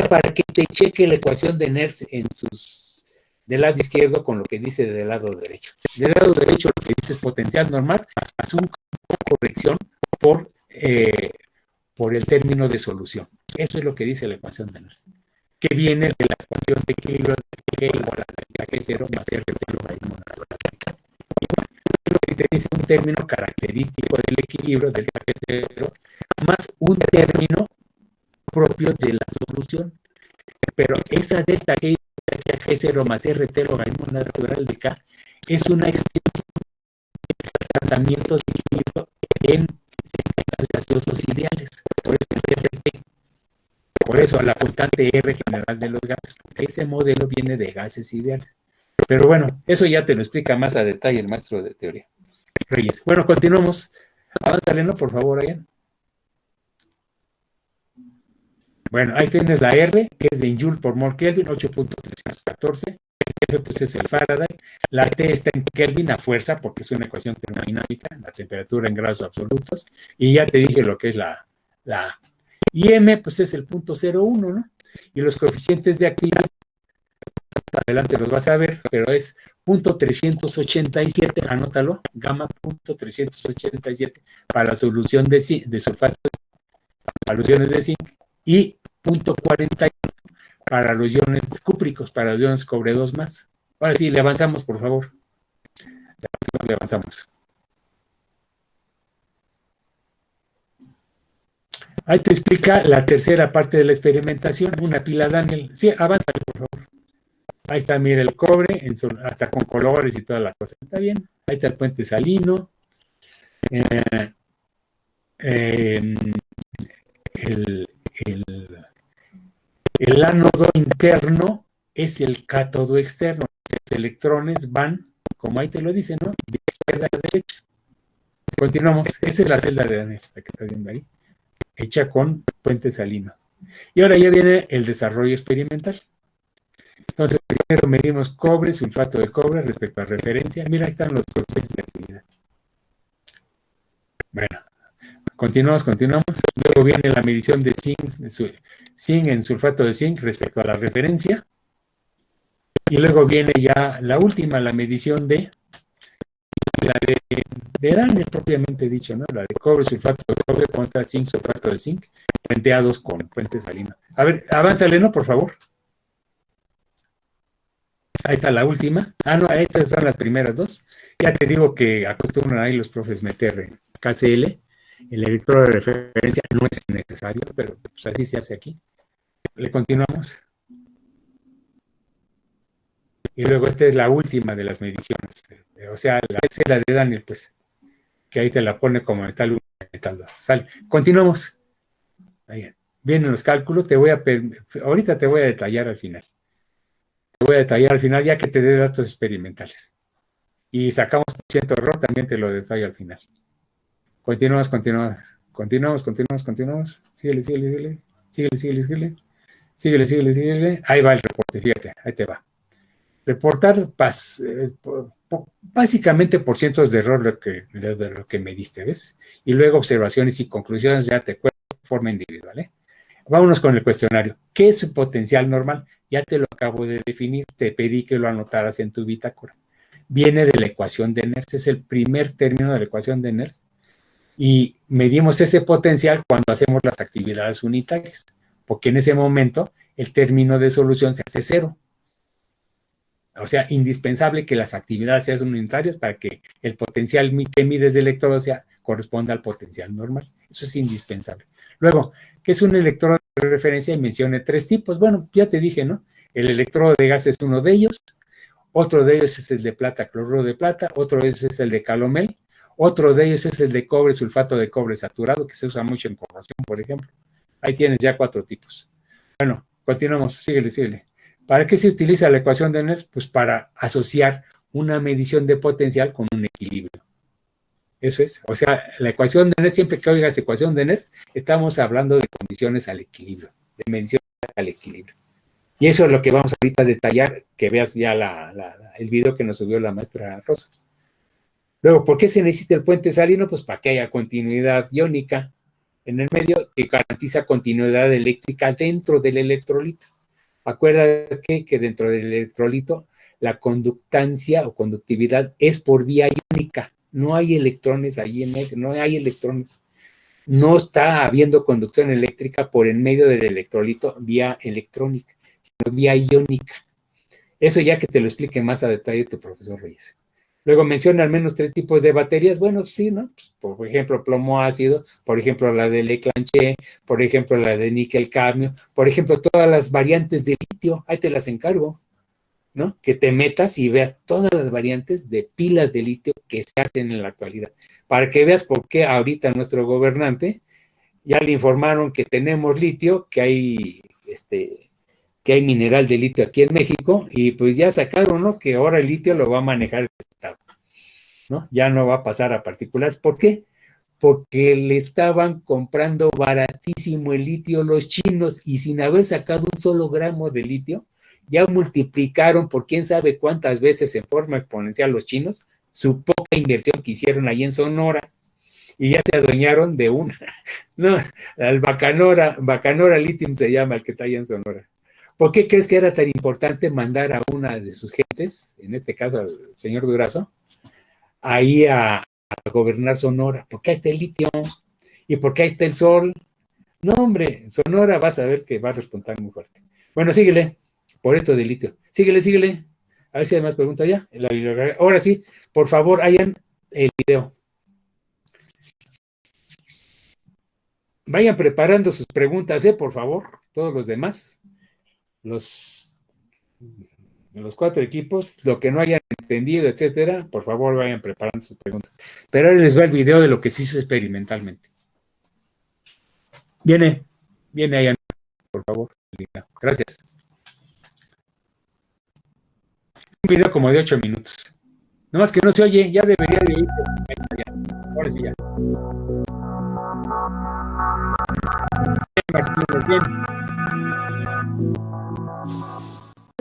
[SPEAKER 1] para que te cheque la ecuación de Nernst en sus del lado izquierdo con lo que dice del lado derecho. Del lado derecho lo que dice es potencial normal más una corrección por el término de solución. Eso es lo que dice la ecuación de Nernst, que viene de la ecuación de equilibrio de G igual a K0 más R de logaritmo natural. Lo que te dice un término característico del equilibrio del K0 más un término propio de la solución. Pero esa delta K G0 más RT logaritmo natural de K es una extensión de tratamientos de equilibrio en sistemas gaseosos ideales. Por eso el RT. Por eso la constante R general de los gases. Ese modelo viene de gases ideales. Pero bueno, eso ya te lo explica más a detalle el maestro de teoría, Reyes. Bueno, continuamos. Avánzale, ¿no? Por favor, Ayan. Bueno, ahí tienes la R, que es de Joule por mol Kelvin, 8.314. F pues es el Faraday. La T está en Kelvin a fuerza, porque es una ecuación termodinámica, la temperatura en grados absolutos. Y ya te dije lo que es la A. Y M, pues es el 0.01, ¿no? Y los coeficientes de actividad, adelante los vas a ver, pero es 0.387, anótalo, gamma 0.387 para la solución de sulfato, para los iones de zinc, y 0.41 para los iones cúpricos, para los iones cobre 2 más. Ahora sí, le avanzamos, por favor. Le avanzamos. Ahí te explica la tercera parte de la experimentación, una pila Daniel. Sí, avanza, por favor. Ahí está, mira el cobre, hasta con colores y toda la cosa. Está bien. Ahí está el puente salino. El ánodo interno es el cátodo externo. Los electrones van, como ahí te lo dice, ¿no? De izquierda a derecha. Continuamos. Esa es la celda de Daniel, la que está viendo ahí, hecha con puente salino. Y ahora ya viene el desarrollo experimental. Entonces, primero medimos cobre, sulfato de cobre respecto a referencia. Mira, ahí están los procesos de actividad. Bueno, continuamos. Luego viene la medición de zinc en sulfato de zinc respecto a la referencia. Y luego viene ya la última, la medición de la de Daniel, propiamente dicho, ¿no? La de cobre, sulfato de cobre, consta zinc, sulfato de zinc, puenteados con puente salino. A ver, avánzale, ¿no? Por favor. Ahí está la última. Ah, no, estas son las primeras dos. Ya te digo que acostumbran ahí los profes meter en KCL. El electrodo de referencia no es necesario, pero pues así se hace aquí. Le continuamos. Y luego esta es la última de las mediciones. O sea, la de Daniel, pues, que ahí te la pone como metal 1, metal 2. Sale. Continuamos. Ahí vienen los cálculos. Ahorita te voy a detallar al final. Ya que te dé datos experimentales. Y sacamos ciento error, también te lo detallo al final. Continuamos. Síguele. Ahí va el reporte, fíjate, ahí te va. Reportar básicamente por cientos de error de lo que me diste, ¿ves? Y luego observaciones y conclusiones ya te cuento de forma individual, ¿eh? Vámonos con el cuestionario. ¿Qué es su potencial normal? Ya te lo acabo de definir, te pedí que lo anotaras en tu bitácora. Viene de la ecuación de Nernst, es el primer término de la ecuación de Nernst. Y medimos ese potencial cuando hacemos las actividades unitarias, porque en ese momento el término de solución se hace cero. O sea, indispensable que las actividades sean unitarias para que el potencial que mides de electrodo corresponda al potencial normal. Eso es indispensable. Luego, ¿qué es un electrodo de referencia? Y mencioné 3 tipos. Bueno, ya te dije, ¿no? El electrodo de gas es uno de ellos. Otro de ellos es el de plata, cloruro de plata. Otro de ellos es el de calomel. Otro de ellos es el de cobre, sulfato de cobre saturado, que se usa mucho en corrosión, por ejemplo. Ahí tienes ya 4 tipos. Bueno, continuamos, síguele. ¿Para qué se utiliza la ecuación de Nernst? Pues para asociar una medición de potencial con un equilibrio. Eso es, o sea, la ecuación de Nernst, siempre que oigas ecuación de Nernst, estamos hablando de condiciones al equilibrio, de medición al equilibrio. Y eso es lo que vamos ahorita a detallar, que veas ya el video que nos subió la maestra Rosa. Luego, ¿por qué se necesita el puente salino? Pues para que haya continuidad iónica en el medio que garantiza continuidad eléctrica dentro del electrolito. Acuérdate que dentro del electrolito la conductancia o conductividad es por vía iónica. No hay electrones ahí en medio, no hay electrones. No está habiendo conducción eléctrica por en medio del electrolito vía electrónica, sino vía iónica. Eso ya que te lo explique más a detalle tu profesor Reyes. Luego menciona al menos 3 tipos de baterías. Bueno, sí, ¿no? Pues, por ejemplo, plomo ácido, por ejemplo, la de Leclanché, por ejemplo, la de níquel cadmio, por ejemplo, todas las variantes de litio, ahí te las encargo, ¿no? Que te metas y veas todas las variantes de pilas de litio que se hacen en la actualidad, para que veas por qué ahorita nuestro gobernante ya le informaron que tenemos litio, que hay mineral de litio aquí en México, y pues ya sacaron, ¿no? Que ahora el litio lo va a manejar el Estado, ¿no? Ya no va a pasar a particulares. ¿Por qué? Porque le estaban comprando baratísimo el litio los chinos y sin haber sacado un solo gramo de litio, ya multiplicaron por quién sabe cuántas veces en forma exponencial los chinos su poca inversión que hicieron ahí en Sonora y ya se adueñaron de una. No, el Bacanora Lithium se llama el que está allá en Sonora. ¿Por qué crees que era tan importante mandar a una de sus gentes, en este caso al señor Durazo, ahí a gobernar Sonora? Porque ahí está el litio y porque ahí está el sol. No, hombre, Sonora vas a ver que va a repuntar muy fuerte. Bueno, síguele, por esto del litio. Síguele. A ver si hay más preguntas ya. Ahora sí, por favor, hayan el video. Vayan preparando sus preguntas, por favor, todos los demás. Los 4 equipos, lo que no hayan entendido, etcétera, por favor vayan preparando sus preguntas. Pero ahora les va el video de lo que se hizo experimentalmente. Viene ahí, por favor. Gracias. Un video como de 8 minutos. Nomás que no se oye, ya debería de irse. Ahora sí ya. Bien.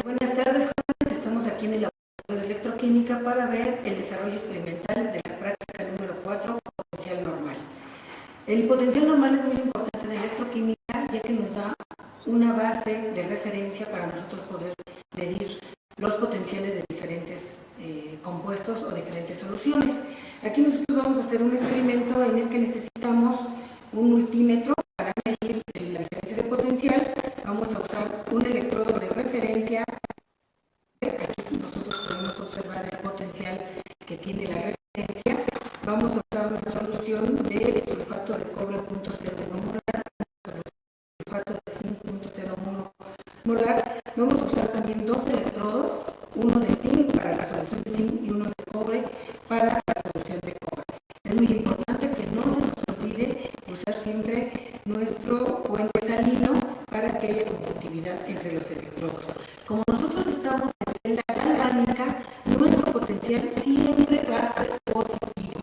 [SPEAKER 2] Buenas tardes, jóvenes. Estamos aquí en el laboratorio de electroquímica para ver el desarrollo experimental de la práctica número 4, potencial normal. El potencial normal es muy importante en electroquímica, ya que nos da una base de referencia para nosotros poder medir los potenciales de diferentes compuestos o diferentes soluciones. Aquí nosotros vamos a hacer un experimento en el que necesitamos un multímetro para medir la diferencia de potencial. Vamos a usar un electrodo de referencia. Aquí nosotros podemos observar el potencial que tiene la referencia. Vamos a usar una solución de sulfato de cobre 0.01 molar, sulfato de zinc 0.01 molar. Vamos a usar también 2 electrodos, uno de zinc para la solución de zinc y uno de cobre para la solución de cobre. Es muy importante que no se nos olvide usar siempre nuestro puente salino para que haya conductividad entre los electrodos. Como nosotros estamos en celda galvánica, nuestro potencial siempre va a ser positivo,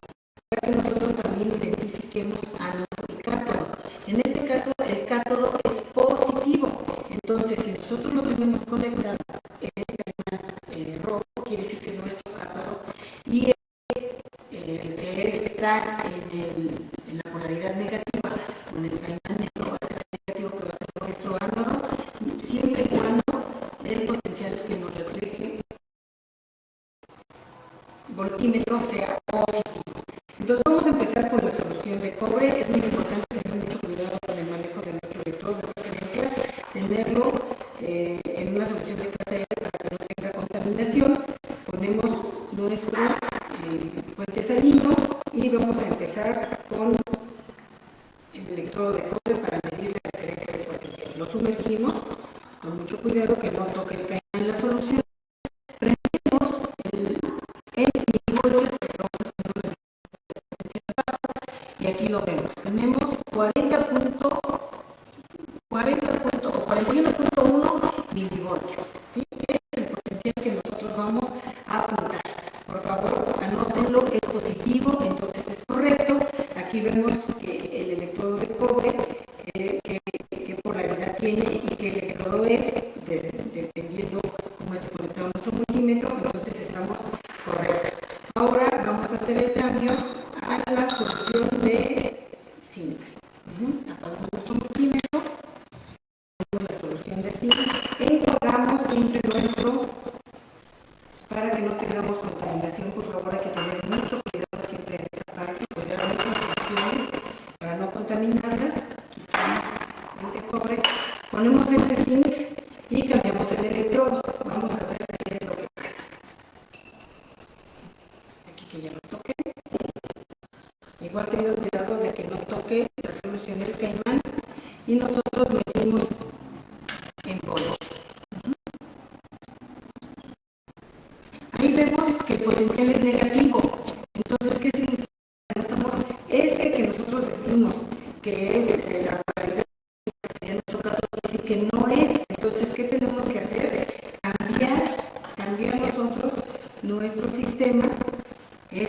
[SPEAKER 2] para que nosotros también identifiquemos ánodo y cátodo. En este caso, el cátodo es positivo. Entonces, si nosotros lo tenemos conectado en el canal rojo, quiere decir que es nuestro cátodo, y el que está en la polaridad negativa con el canal negro va a ser negativo, que va a ser nuestro ánodo, siempre y cuando el potencial que nos refleje voltímetro sea positivo. Entonces vamos a empezar con la solución de cobre. Es muy importante tener mucho cuidado con el manejo de nuestro electrodo de referencia, tenerlo en una solución de KCl para que no tenga contaminación. Ponemos nuestro puente salino y vamos a empezar con el electrodo de cobre para medir la diferencia de potencial. Lo sumergimos con mucho cuidado que no toque el cañón en la solución. Prendemos el milivoltios que vamos a tener una diferencia de potencial baja y aquí lo vemos. Tenemos 40.0 positivo, entonces es correcto. Aquí vemos que el electrodo de cobre, qué polaridad tiene y qué electrodo es, dependiendo cómo esté conectado nuestro multímetro, entonces estamos correctos. Ahora vamos a hacer el cambio a la solución de zinc. Apagamos nuestro multímetro, la solución de zinc, enjuagamos siempre nuestro, para que no tengamos contaminación, por favor hay que tener mucho cuidado siempre en esta parte, cuidar nuestras soluciones para no contaminarlas. Quitamos el de cobre, ponemos el de zinc y cambiamos el electrodo. Vamos a ver qué es lo que pasa. Aquí que ya lo toqué. Igual tengan cuidado de que no toque las soluciones que hay, y nosotros medimos en polvo. Ahí vemos que el potencial es negativo. Entonces, ¿qué significa? Que nosotros decimos que es la polaridad de nuestro cátodo, decir que no es. Entonces, ¿qué tenemos que hacer? Cambiar nosotros nuestros sistemas. El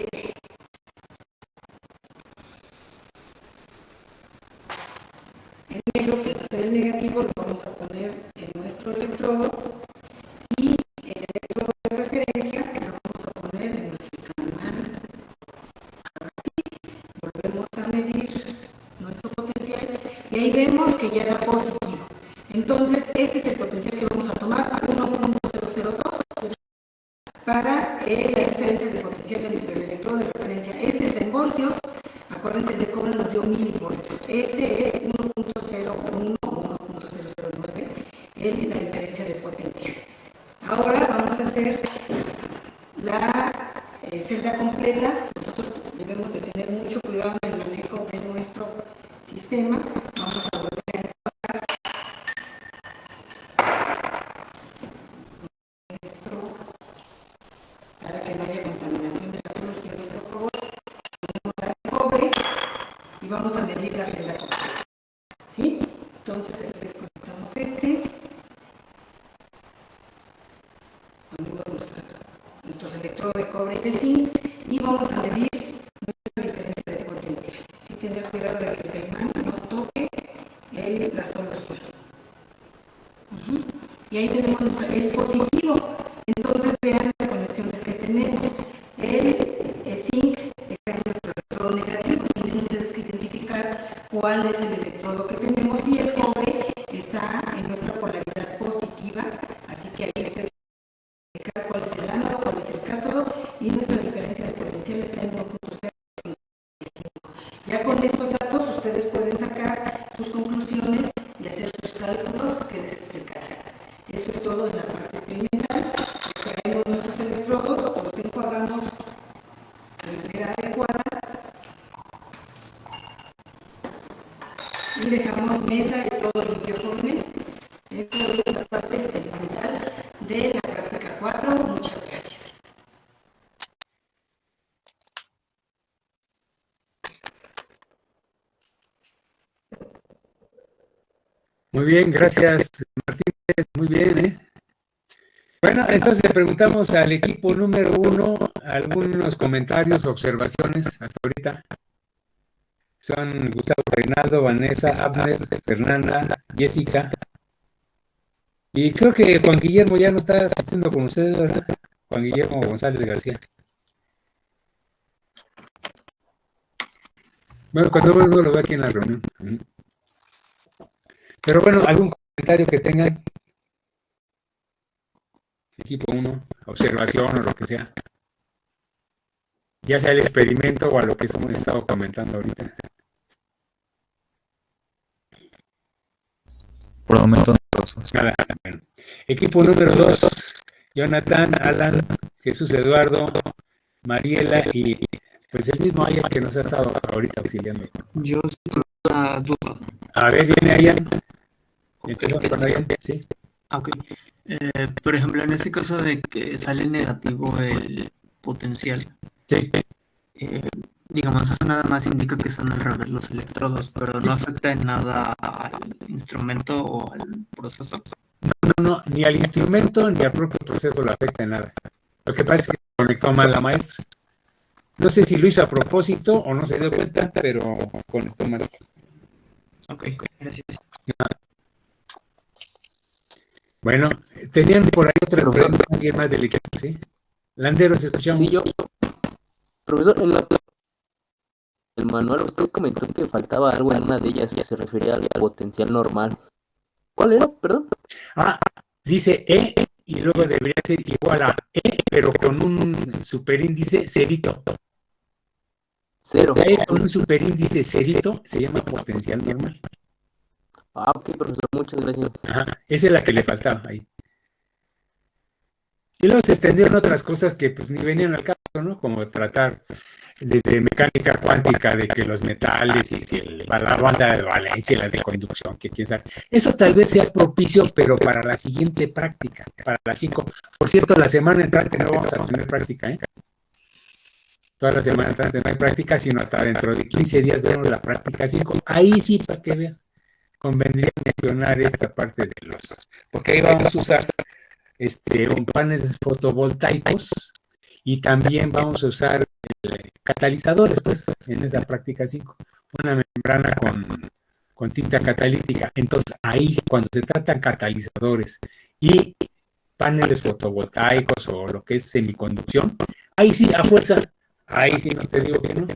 [SPEAKER 2] negro, que va a ser el negativo, lo vamos a poner en nuestro electrodo, y el electrodo de referencia lo vamos a poner en nuestro canal. Ahora sí, volvemos a medir nuestro potencial y ahí vemos que ya era positivo. Entonces, este es el potencial que vamos a tomar, 1.002, para la diferencia de potencial entre el electrodo de referencia. Este está en voltios, acuérdense, el de cobre nos dio milivoltios. Este es 1.01 o 1.009, la diferencia de potencial. Ahora vamos a hacer la celda completa. Nosotros debemos de tener mucho cuidado en el manejo de nuestro sistema. Vamos a volver a enfocar para que no haya contaminación de las soluciones, por favor. Ponemos la de cobre y vamos a medir la celda completa. ¿Sí? Entonces desconectamos ponemos nuestros electrodos de cobre y de zinc y vamos a medir nuestra diferencia de potencial. Sí, tener cuidado de que el caimán no toque la solución. Y ahí tenemos, es positivo. Entonces vean las conexiones que tenemos. El zinc está en nuestro electrodo negativo. Tienen ustedes que identificar cuál es el electrodo que tenemos, y el cobre está en nuestra polaridad positiva. Así que ahí hay que identificar cuál es el ánodo, cuál es el cátodo, y nuestra diferencia de potencial está en 1.055. Ya con estos datos ustedes pueden sacar sus conclusiones y hacer sus cálculos que les explicaré. Eso es todo en la parte experimental. Extraemos nuestros electrodos, los enjuagamos de manera adecuada y dejamos mesa y todo limpio con mesa. Esto es la parte experimental de la práctica 4. Muchas gracias.
[SPEAKER 1] Muy bien, gracias, Martínez. Muy bien, Bueno, entonces le preguntamos al equipo número 1 algunos comentarios o observaciones hasta ahorita. Son Gustavo, Reinaldo, Vanessa, Abner, Fernanda, Jessica. Y creo que Juan Guillermo ya no está asistiendo con ustedes, ¿verdad? Juan Guillermo González García. Bueno, cuando vuelvo lo veo aquí en la reunión. Pero bueno, algún comentario que tengan. Equipo 1, observación o lo que sea. Ya sea el experimento o a lo que hemos estado comentando ahorita.
[SPEAKER 3] Por el momento,
[SPEAKER 1] Nada, bueno. Equipo número 2, Jonathan, Alan, Jesús Eduardo, Mariela y pues el mismo Ayan que nos ha estado ahorita auxiliando.
[SPEAKER 4] Yo tengo una duda.
[SPEAKER 1] A ver, viene Ayan.
[SPEAKER 4] Okay,
[SPEAKER 1] con Ayan, sí.
[SPEAKER 4] Ok. Por ejemplo, en este caso de que sale negativo el potencial,
[SPEAKER 1] Sí.
[SPEAKER 4] digamos, eso nada más indica que están al revés los electrodos, pero no afecta en nada al instrumento o al proceso.
[SPEAKER 1] No, ni al instrumento ni al propio proceso le afecta en nada. Lo que pasa es que conectó mal la maestra. No sé si lo hizo a propósito o no se dio cuenta, pero conectó mal.
[SPEAKER 4] Ok, gracias.
[SPEAKER 1] Bueno, tenían por ahí otra pregunta, alguien más del equipo, ¿sí? Landeros, escuchamos.
[SPEAKER 3] Sí, yo, profesor, el manual usted comentó que faltaba algo en una de ellas que se refería al potencial normal. ¿Cuál era? Perdón.
[SPEAKER 1] Dice E y luego debería ser igual a E, pero con un superíndice cerito.
[SPEAKER 3] Cero.
[SPEAKER 1] Si hay con un superíndice cerito, se llama potencial normal.
[SPEAKER 3] Ok, profesor, muchas gracias.
[SPEAKER 1] Ajá, esa es la que le faltaba ahí. Y luego se extendieron otras cosas que pues ni venían al caso, ¿no? Como tratar desde mecánica cuántica de que los metales y si la banda de valencia y la de conducción, que quién sabe. Eso tal vez sea propicio, pero para la siguiente práctica, para las 5. Por cierto, la semana entrante no vamos a tener práctica, ¿eh? Toda la semana entrante no hay práctica, sino hasta dentro de 15 días vemos la práctica 5. Ahí sí, para que veas, convendría mencionar esta parte de los... Porque ahí vamos a usar un paneles fotovoltaicos y también vamos a usar catalizadores, pues, en esa práctica 5. Una membrana con tinta catalítica. Entonces, ahí, cuando se tratan catalizadores y paneles fotovoltaicos o lo que es semiconducción, ahí sí, a fuerza, ahí sí no te digo que no.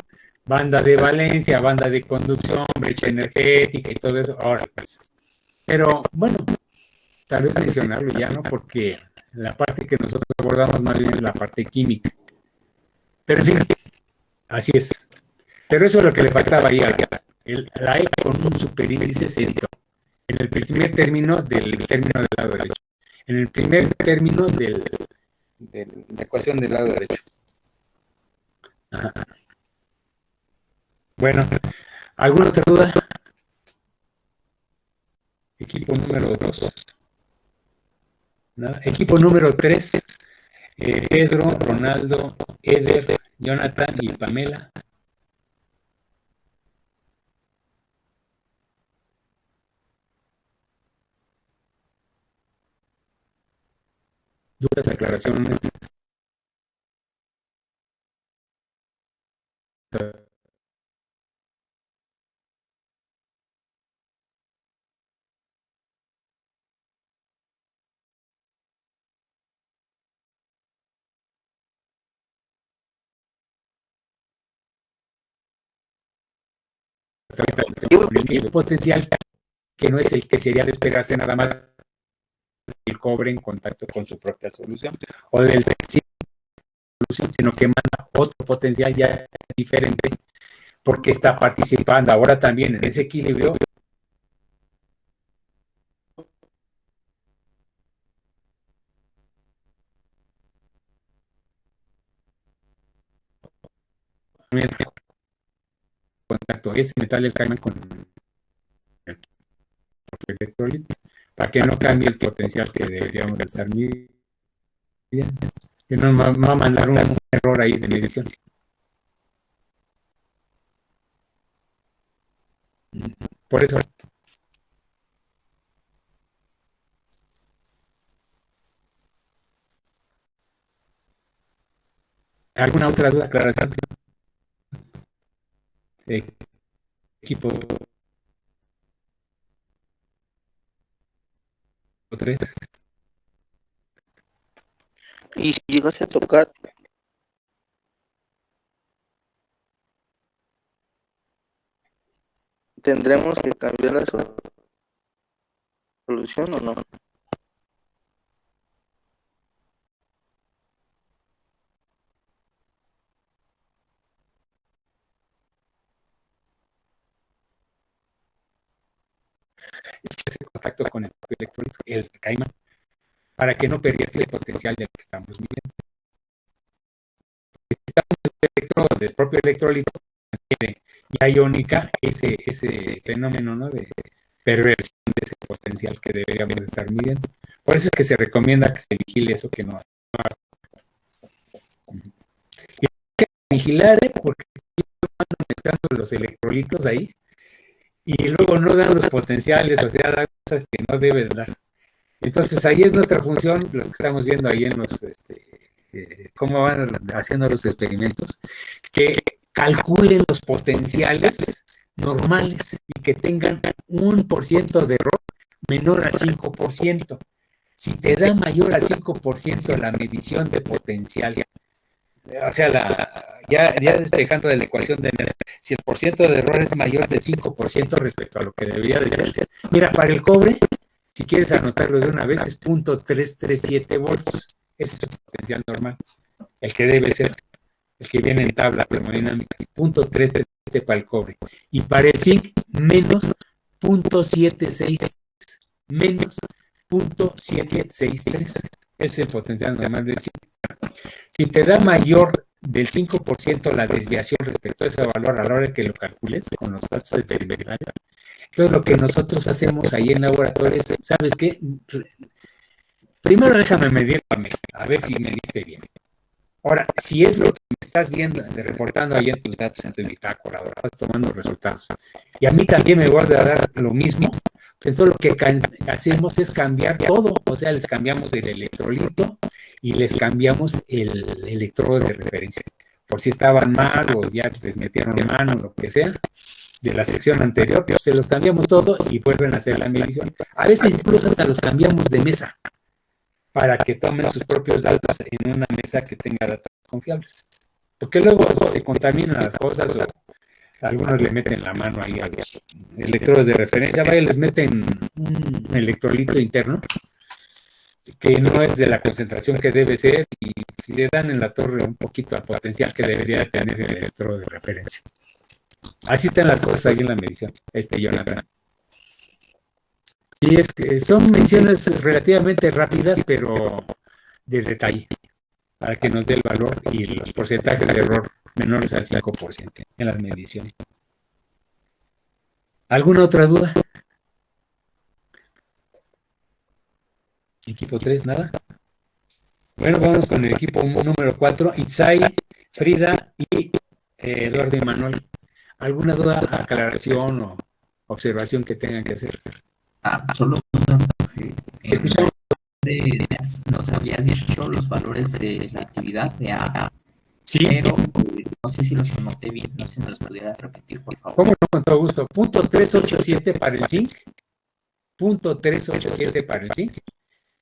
[SPEAKER 1] Banda de valencia, banda de conducción, brecha energética y todo eso. Ahora, pues. Pero, bueno, tal vez mencionarlo ya, ¿no? Porque la parte que nosotros abordamos más bien es la parte química. Pero en fin, así es. Pero eso es lo que le faltaba ahí a la E con un superíndice cerito. En el primer término del término del lado derecho. En el primer término de la ecuación del lado derecho. Ajá. Bueno, ¿alguna otra duda? Equipo número 2. ¿Nada? Equipo número 3. Pedro, Ronaldo, Eder, Jonathan y Pamela. Dudas, aclaraciones. El potencial que no es el que sería de esperarse nada más el cobre en contacto con su propia solución o del solución, sino que manda otro potencial ya diferente porque está participando ahora también en ese equilibrio. Contacto ese metal el caiman con el electrolito para que no cambie el potencial que deberíamos estar midiendo, que no va a mandar un error ahí de medición. Por eso. ¿Alguna otra duda, aclaración? Equipo 3.
[SPEAKER 5] Y si llegase a tocar, ¿tendremos que cambiar la solución o no?
[SPEAKER 1] Ese contacto con el electrolito, el caimán, para que no perdiera el potencial del que estamos midiendo. Si estamos del propio electrolito, tiene ya iónica ese fenómeno, ¿no?, de perversión de ese potencial que deberíamos estar midiendo. Por eso es que se recomienda que se vigile eso, que no. Y hay que vigilar, porque van mezclando los electrolitos ahí y luego no dan los potenciales, o sea, dan cosas que no deben dar. Entonces ahí es nuestra función, los que estamos viendo ahí en cómo van haciendo los experimentos, que calculen los potenciales normales y que tengan 1% de error menor al 5%. Si te da mayor al 5% la medición de potencial, o sea, ya despejando de la ecuación de Nernst, si el porcentaje de error es mayor del 5% respecto a lo que debería de ser. Mira, para el cobre, si quieres anotarlo de una vez, es 0.337 volts. Ese es su potencial normal, el que debe ser, el que viene en tabla termodinámica, 0.337 para el cobre. Y para el zinc, menos 0.763. Menos 0.763. Ese es el potencial normal del zinc. Si te da mayor del 5% la desviación respecto a ese valor a la hora que lo calcules con los datos de experimental, entonces lo que nosotros hacemos ahí en laboratorio es, ¿sabes qué? Primero déjame medir a ver si me diste bien. Ahora, si es lo que me estás viendo, reportando ahí en tus datos, en tu bitácora, ahora estás tomando resultados, y a mí también me voy a dar lo mismo, entonces lo que hacemos es cambiar todo, o sea, les cambiamos el electrolito y les cambiamos el electrodo de referencia, por si estaban mal o ya les metieron mano o lo que sea, de la sección anterior, pues se los cambiamos todo y vuelven a hacer la medición. A veces incluso hasta los cambiamos de mesa, para que tomen sus propios datos en una mesa que tenga datos confiables. Porque luego se contaminan las cosas o algunos le meten la mano ahí a los electrodos de referencia, vaya, les meten un electrolito interno que no es de la concentración que debe ser y le dan en la torre un poquito al potencial que debería tener el electrodo de referencia. Así están las cosas ahí en la medición, Jonathan. Sí, es que son mediciones relativamente rápidas, pero de detalle, para que nos dé el valor y los porcentajes de error menores al 5% en las mediciones. ¿Alguna otra duda? Equipo 3, ¿nada? Bueno, vamos con el equipo número 4, Itzay, Frida y Eduardo y Manuel. ¿Alguna duda, aclaración o observación que tengan que hacer?
[SPEAKER 4] Solo escuchamos. Nos había dicho los valores de la actividad de A,
[SPEAKER 1] sí,
[SPEAKER 4] pero no sé si los anoté bien, no sé si nos pudiera repetir, por favor.
[SPEAKER 1] ¿Cómo no? Con todo gusto. 0.387 para el zinc, 0.387 para el zinc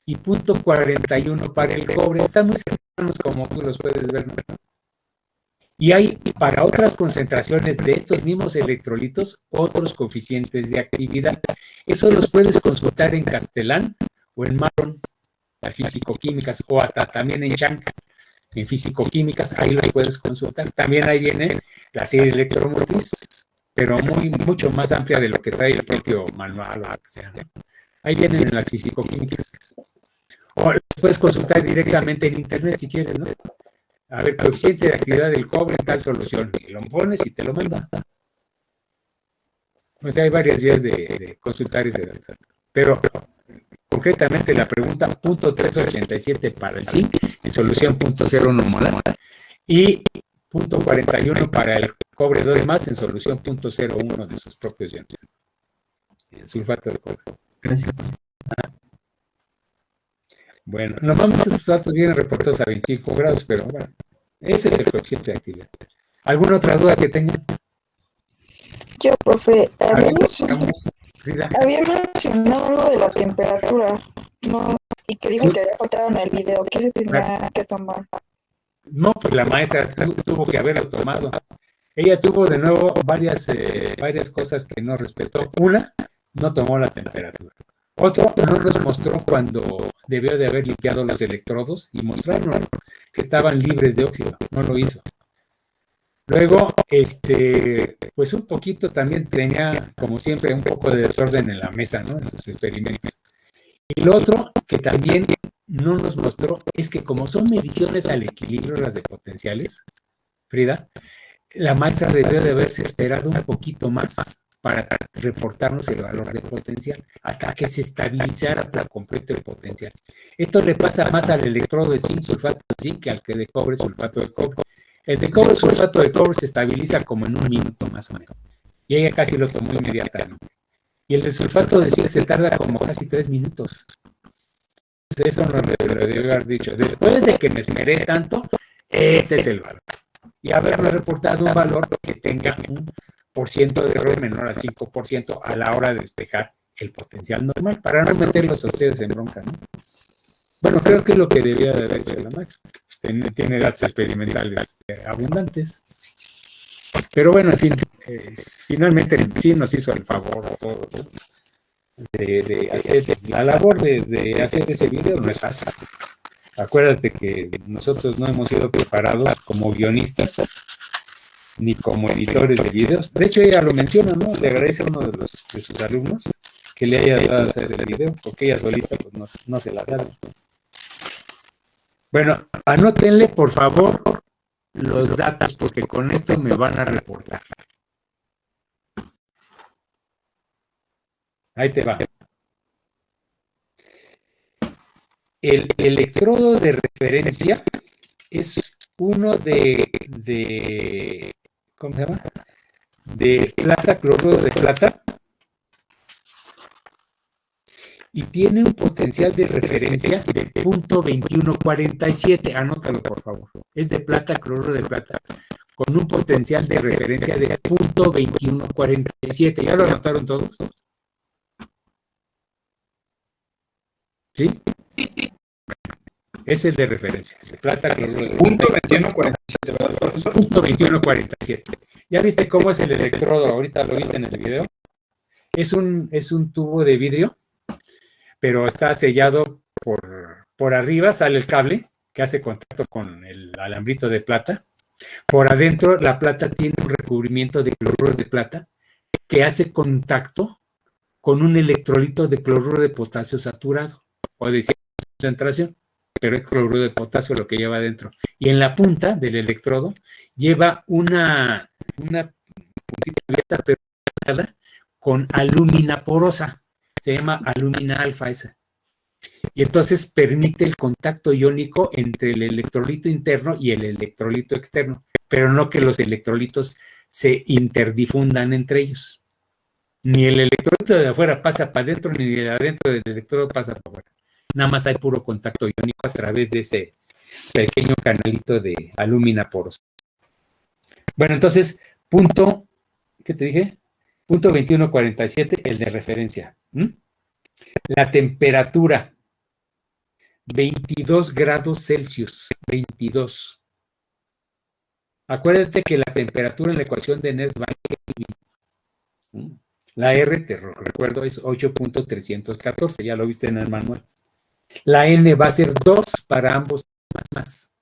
[SPEAKER 1] y 0.41 para el cobre. Están muy cercanos como tú los puedes ver, ¿no? Y hay para otras concentraciones de estos mismos electrolitos otros coeficientes de actividad. Eso los puedes consultar en Castellán o en Maron, las físico-químicas, o hasta también en Chang, en físico-químicas, ahí los puedes consultar. También ahí viene la serie electromotriz, pero mucho más amplia de lo que trae el propio manual o lo que sea, ¿no? Ahí vienen en las físico-químicas. O los puedes consultar directamente en internet si quieres, ¿no? A ver, coeficiente de actividad del cobre en tal solución. Y lo pones y te lo manda. O sea, hay varias vías de consultar ese dato. Pero concretamente la pregunta 0.387 para el zinc en solución 0.01 molar y 0.41 para el cobre 2 más en solución 0.01 de sus propios iones. El sulfato de cobre.
[SPEAKER 4] Gracias.
[SPEAKER 1] Bueno, normalmente esos datos vienen reportados a 25 grados, pero bueno, ese es el coeficiente de actividad. ¿Alguna otra duda que tengan?
[SPEAKER 6] Yo, profe, había
[SPEAKER 1] Frida.
[SPEAKER 6] mencionado algo de la temperatura, ¿no? Y que dijo
[SPEAKER 1] Sí.
[SPEAKER 6] que había faltado en el video. ¿Qué se tenía que tomar?
[SPEAKER 1] No, pues la maestra tuvo que haberlo tomado. Ella tuvo de nuevo varias cosas que no respetó. Una, no tomó la temperatura. Otro, no nos mostró cuando debió de haber limpiado los electrodos y mostraron que estaban libres de óxido. No lo hizo. Luego, pues un poquito también tenía, como siempre, un poco de desorden en la mesa, ¿no? En sus experimentos. Y lo otro que también no nos mostró es que como son mediciones al equilibrio las de potenciales, Frida, la maestra debió de haberse esperado un poquito más para reportarnos el valor de potencial, hasta que se estabilizara por completo el potencial. Esto le pasa más al electrodo de zinc, sulfato de zinc, que al que de cobre, sulfato de cobre. El de cobre, sulfato de cobre se estabiliza como en 1 minuto más o menos, y ella casi lo tomó inmediatamente. Y el de sulfato de zinc se tarda como casi 3 minutos. eso no lo debo haber dicho. Después de que me esmeré tanto, este es el valor. Y haberme reportado un valor que tenga un por ciento de error menor al 5% a la hora de despejar el potencial normal, para no meterlos a ustedes en bronca, ¿no? Bueno, creo que es lo que debía de haber hecho la maestra. Tiene datos experimentales abundantes. Pero bueno, en fin, finalmente sí nos hizo el favor de hacer la labor de hacer ese video, no es fácil. Acuérdate que nosotros no hemos sido preparados como guionistas ni como editores de videos. De hecho, ella lo menciona, ¿no? Le agradece a uno de sus alumnos que le haya dado a hacer el video, porque ella solita pues, no se la sabe. Bueno, anótenle, por favor, los datos, porque con esto me van a reportar. Ahí te va. El electrodo de referencia es uno ¿cómo se llama? De plata, cloruro de plata, y tiene un potencial de referencia de 0.2147. Anótalo, por favor. Es de plata, cloruro de plata, con un potencial de referencia de 0.2147. ¿Ya lo anotaron todos? ¿Sí? Sí. Es el de referencia. De plata, cloruro de plata.
[SPEAKER 7] 2147, ¿verdad, profesor?
[SPEAKER 1] 0.2147. ¿Ya viste cómo es el electrodo? Ahorita lo viste en el video. Es un tubo de vidrio, pero está sellado por arriba, sale el cable que hace contacto con el alambrito de plata. Por adentro, la plata tiene un recubrimiento de cloruro de plata que hace contacto con un electrolito de cloruro de potasio saturado, o de cierta concentración, pero es cloruro de potasio lo que lleva adentro. Y en la punta del electrodo lleva una puntita abierta, pero con alúmina porosa. Se llama alúmina alfa esa. Y entonces permite el contacto iónico entre el electrolito interno y el electrolito externo, pero no que los electrolitos se interdifundan entre ellos. Ni el electrolito de afuera pasa para adentro, ni el de adentro del electrodo pasa para afuera. Nada más hay puro contacto iónico a través de ese pequeño canalito de alúmina porosa. Bueno, entonces, ¿qué te dije? 0.2147, el de referencia. La temperatura, 22 grados Celsius, 22. Acuérdate que la temperatura en la ecuación de Nernst va en Kelvin. La R, te recuerdo, es 8.314, ya lo viste en el manual. La N va a ser 2 para ambos más.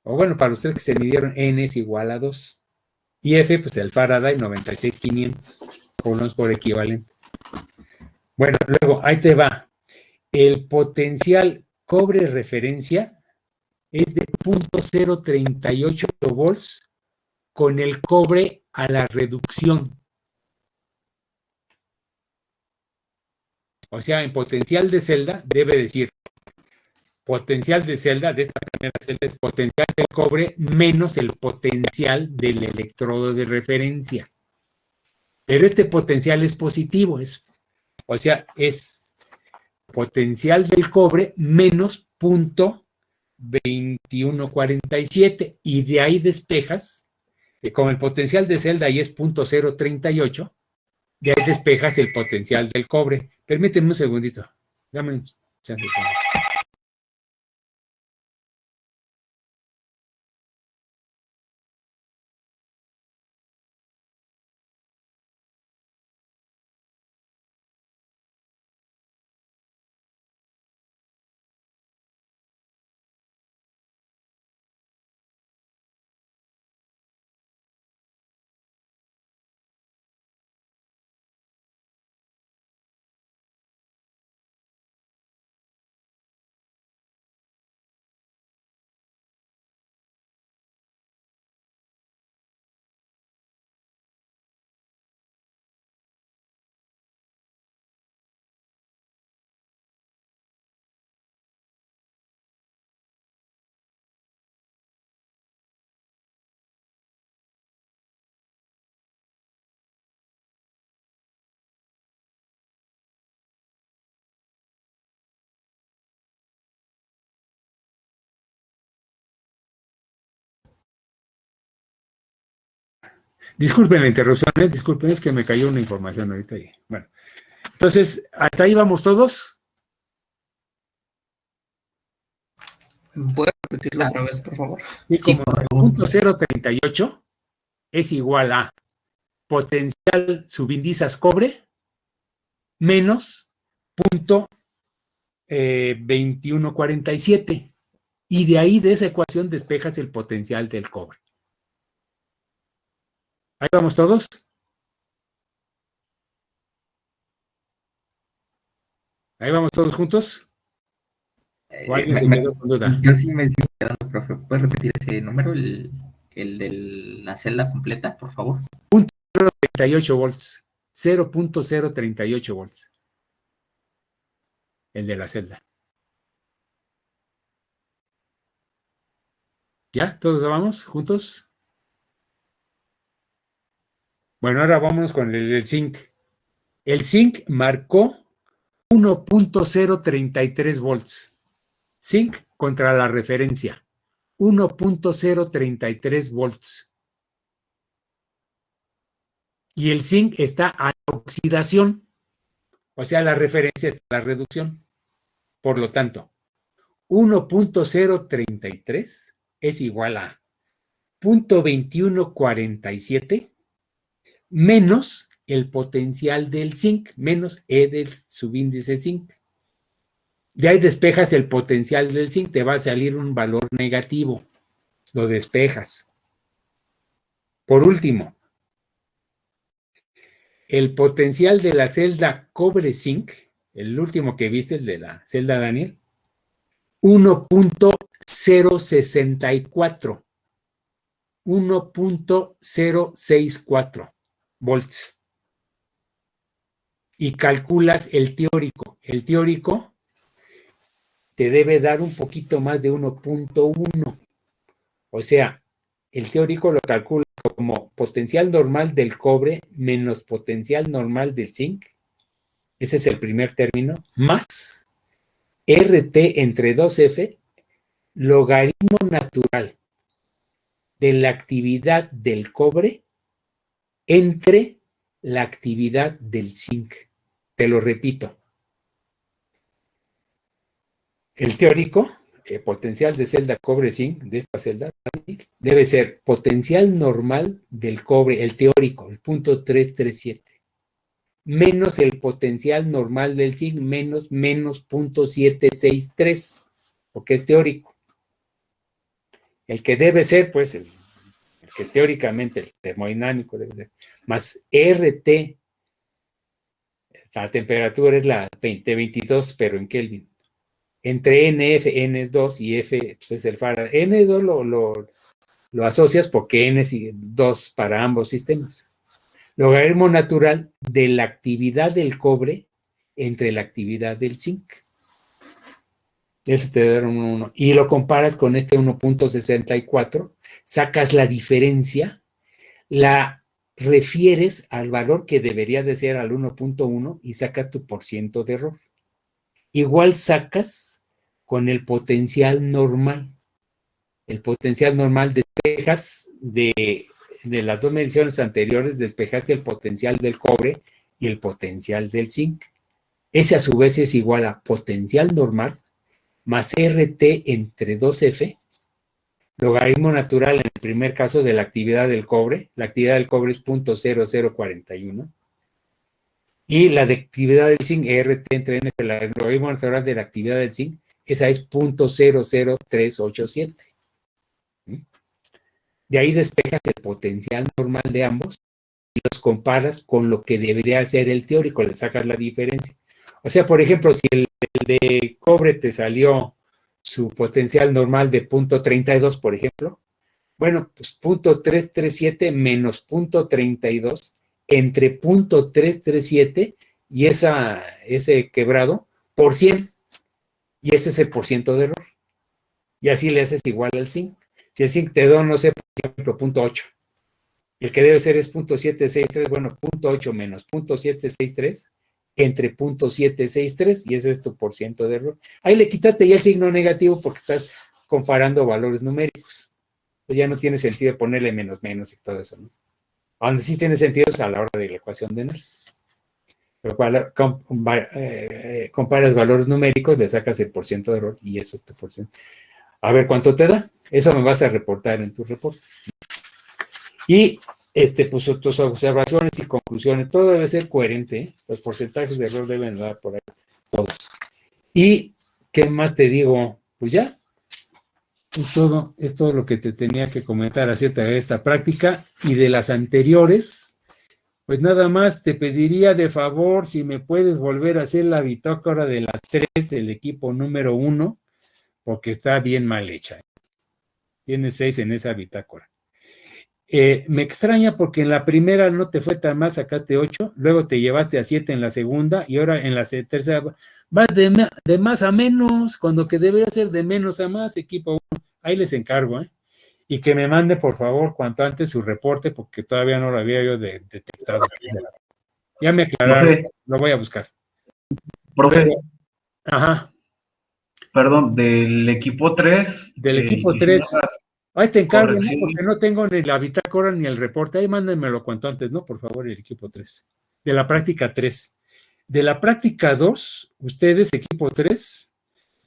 [SPEAKER 1] O bueno, para ustedes que se midieron, N es igual a 2. Y F, pues el Faraday, 96,500, coulombs por equivalente. Bueno, luego, ahí te va. El potencial cobre referencia es de 0.038 volts con el cobre a la reducción. O sea, en potencial de celda debe decir potencial de celda, de esta manera celda es potencial del cobre menos el potencial del electrodo de referencia. Pero este potencial es positivo, o sea, es potencial del cobre menos 0.2147 y de ahí despejas, como el potencial de celda ahí es 0.038, de ahí despejas el potencial del cobre. Permíteme un segundito. Dame un chance. Disculpen la interrupción, disculpen, es que me cayó una información ahorita. Bueno, entonces, ¿hasta ahí vamos todos?
[SPEAKER 4] ¿Puedes repetirlo otra vez, por favor?
[SPEAKER 1] Sí, como el punto 038 es igual a potencial subindizas cobre menos punto 2147. Y de ahí, de esa ecuación, despejas el potencial del cobre. ¿Ahí vamos todos? ¿Ahí vamos todos juntos? ¿O alguien se quedó con duda?
[SPEAKER 4] Yo sí me sigo quedando, profe. ¿Puedes repetir ese número, el de la celda completa, por favor?
[SPEAKER 1] 38 volts. 0.038 volts. El de la celda. ¿Ya? ¿Todos vamos juntos? Bueno, ahora vámonos con el del zinc. El zinc marcó 1.033 volts. Zinc contra la referencia. 1.033 volts. Y el zinc está a la oxidación. O sea, la referencia está a la reducción. Por lo tanto, 1.033 es igual a 0.2147 menos el potencial del zinc, menos E del subíndice zinc. De ahí despejas el potencial del zinc, te va a salir un valor negativo. Lo despejas. Por último, el potencial de la celda cobre-zinc, el último que viste, el de la celda Daniel, 1.064. 1.064 volts. Y calculas el teórico. El teórico te debe dar un poquito más de 1.1. O sea, el teórico lo calcula como potencial normal del cobre menos potencial normal del zinc. Ese es el primer término. Más RT entre 2F, logaritmo natural de la actividad del cobre entre la actividad del zinc. Te lo repito. El teórico, el potencial de celda cobre-zinc de esta celda debe ser potencial normal del cobre, el teórico, el punto 337, menos el potencial normal del zinc, menos 0.763, porque es teórico. El que debe ser, pues, el que teóricamente el termodinámico debe ser, más RT, la temperatura es la 2022, pero en Kelvin. Entre NF, N es 2 y F pues es el Faraday. N2 lo asocias porque N es 2 para ambos sistemas. Logaritmo natural de la actividad del cobre entre la actividad del zinc. Eso te da un 1. Y lo comparas con este 1.64, sacas la diferencia, la refieres al valor que debería de ser al 1.1 y sacas tu % de error. Igual sacas con el potencial normal. El potencial normal despejas de las dos mediciones anteriores, despejaste el potencial del cobre y el potencial del zinc. Ese a su vez es igual a potencial normal más RT entre 2F, logaritmo natural en el primer caso de la actividad del cobre. La actividad del cobre es 0.0041. Y la de actividad del zinc, RT entre N, el logaritmo natural de la actividad del zinc, esa es 0.00387. De ahí despejas el potencial normal de ambos y los comparas con lo que debería ser el teórico, le sacas la diferencia. O sea, por ejemplo, si el de cobre te salió su potencial normal de 0.32, por ejemplo, bueno, pues 0.337 menos 0.32 entre 0.337 y ese quebrado por 100, y ese es el % de error. Y así le haces igual al zinc. Si el zinc te da, no sé, por ejemplo, 0.8, y el que debe ser es 0.763, bueno, 0.8 menos 0.763 entre 0.763, y ese es tu % de error. Ahí le quitaste ya el signo negativo porque estás comparando valores numéricos. Pues ya no tiene sentido ponerle menos y todo eso, ¿no? Donde sí tiene sentido es a la hora de la ecuación de Nernst. Lo cual comparas valores numéricos, le sacas el porciento de error y eso es tu porciento. A ver cuánto te da. Eso me vas a reportar en tu reporte. Y pues tus observaciones y conclusiones, todo debe ser coherente, ¿eh? Los porcentajes de error deben dar por ahí todos. ¿Y qué más te digo? Pues ya, es todo lo que te tenía que comentar acerca de esta práctica y de las anteriores. Pues nada más te pediría de favor si me puedes volver a hacer la bitácora de las 3 del equipo número 1, porque está bien mal hecha. Tiene 6 en esa bitácora. Me extraña porque en la primera no te fue tan mal, sacaste 8, luego te llevaste a 7 en la segunda y ahora en la tercera vas de más a menos, cuando que debería ser de menos a más, equipo 1. Ahí les encargo, ¿eh? Y que me mande, por favor, cuanto antes su reporte, porque todavía no lo había yo detectado. Ya me aclararon,
[SPEAKER 8] Profe,
[SPEAKER 1] lo voy a buscar.
[SPEAKER 8] profe,
[SPEAKER 1] Ajá.
[SPEAKER 8] perdón, del equipo 3.
[SPEAKER 1] Del equipo 3. Ahí te encargo, ¿no? Porque no tengo ni la bitácora ni el reporte. Ahí mándenmelo cuanto antes, ¿no? Por favor, el equipo 3. De la práctica 3. De la práctica 2, ustedes, equipo 3,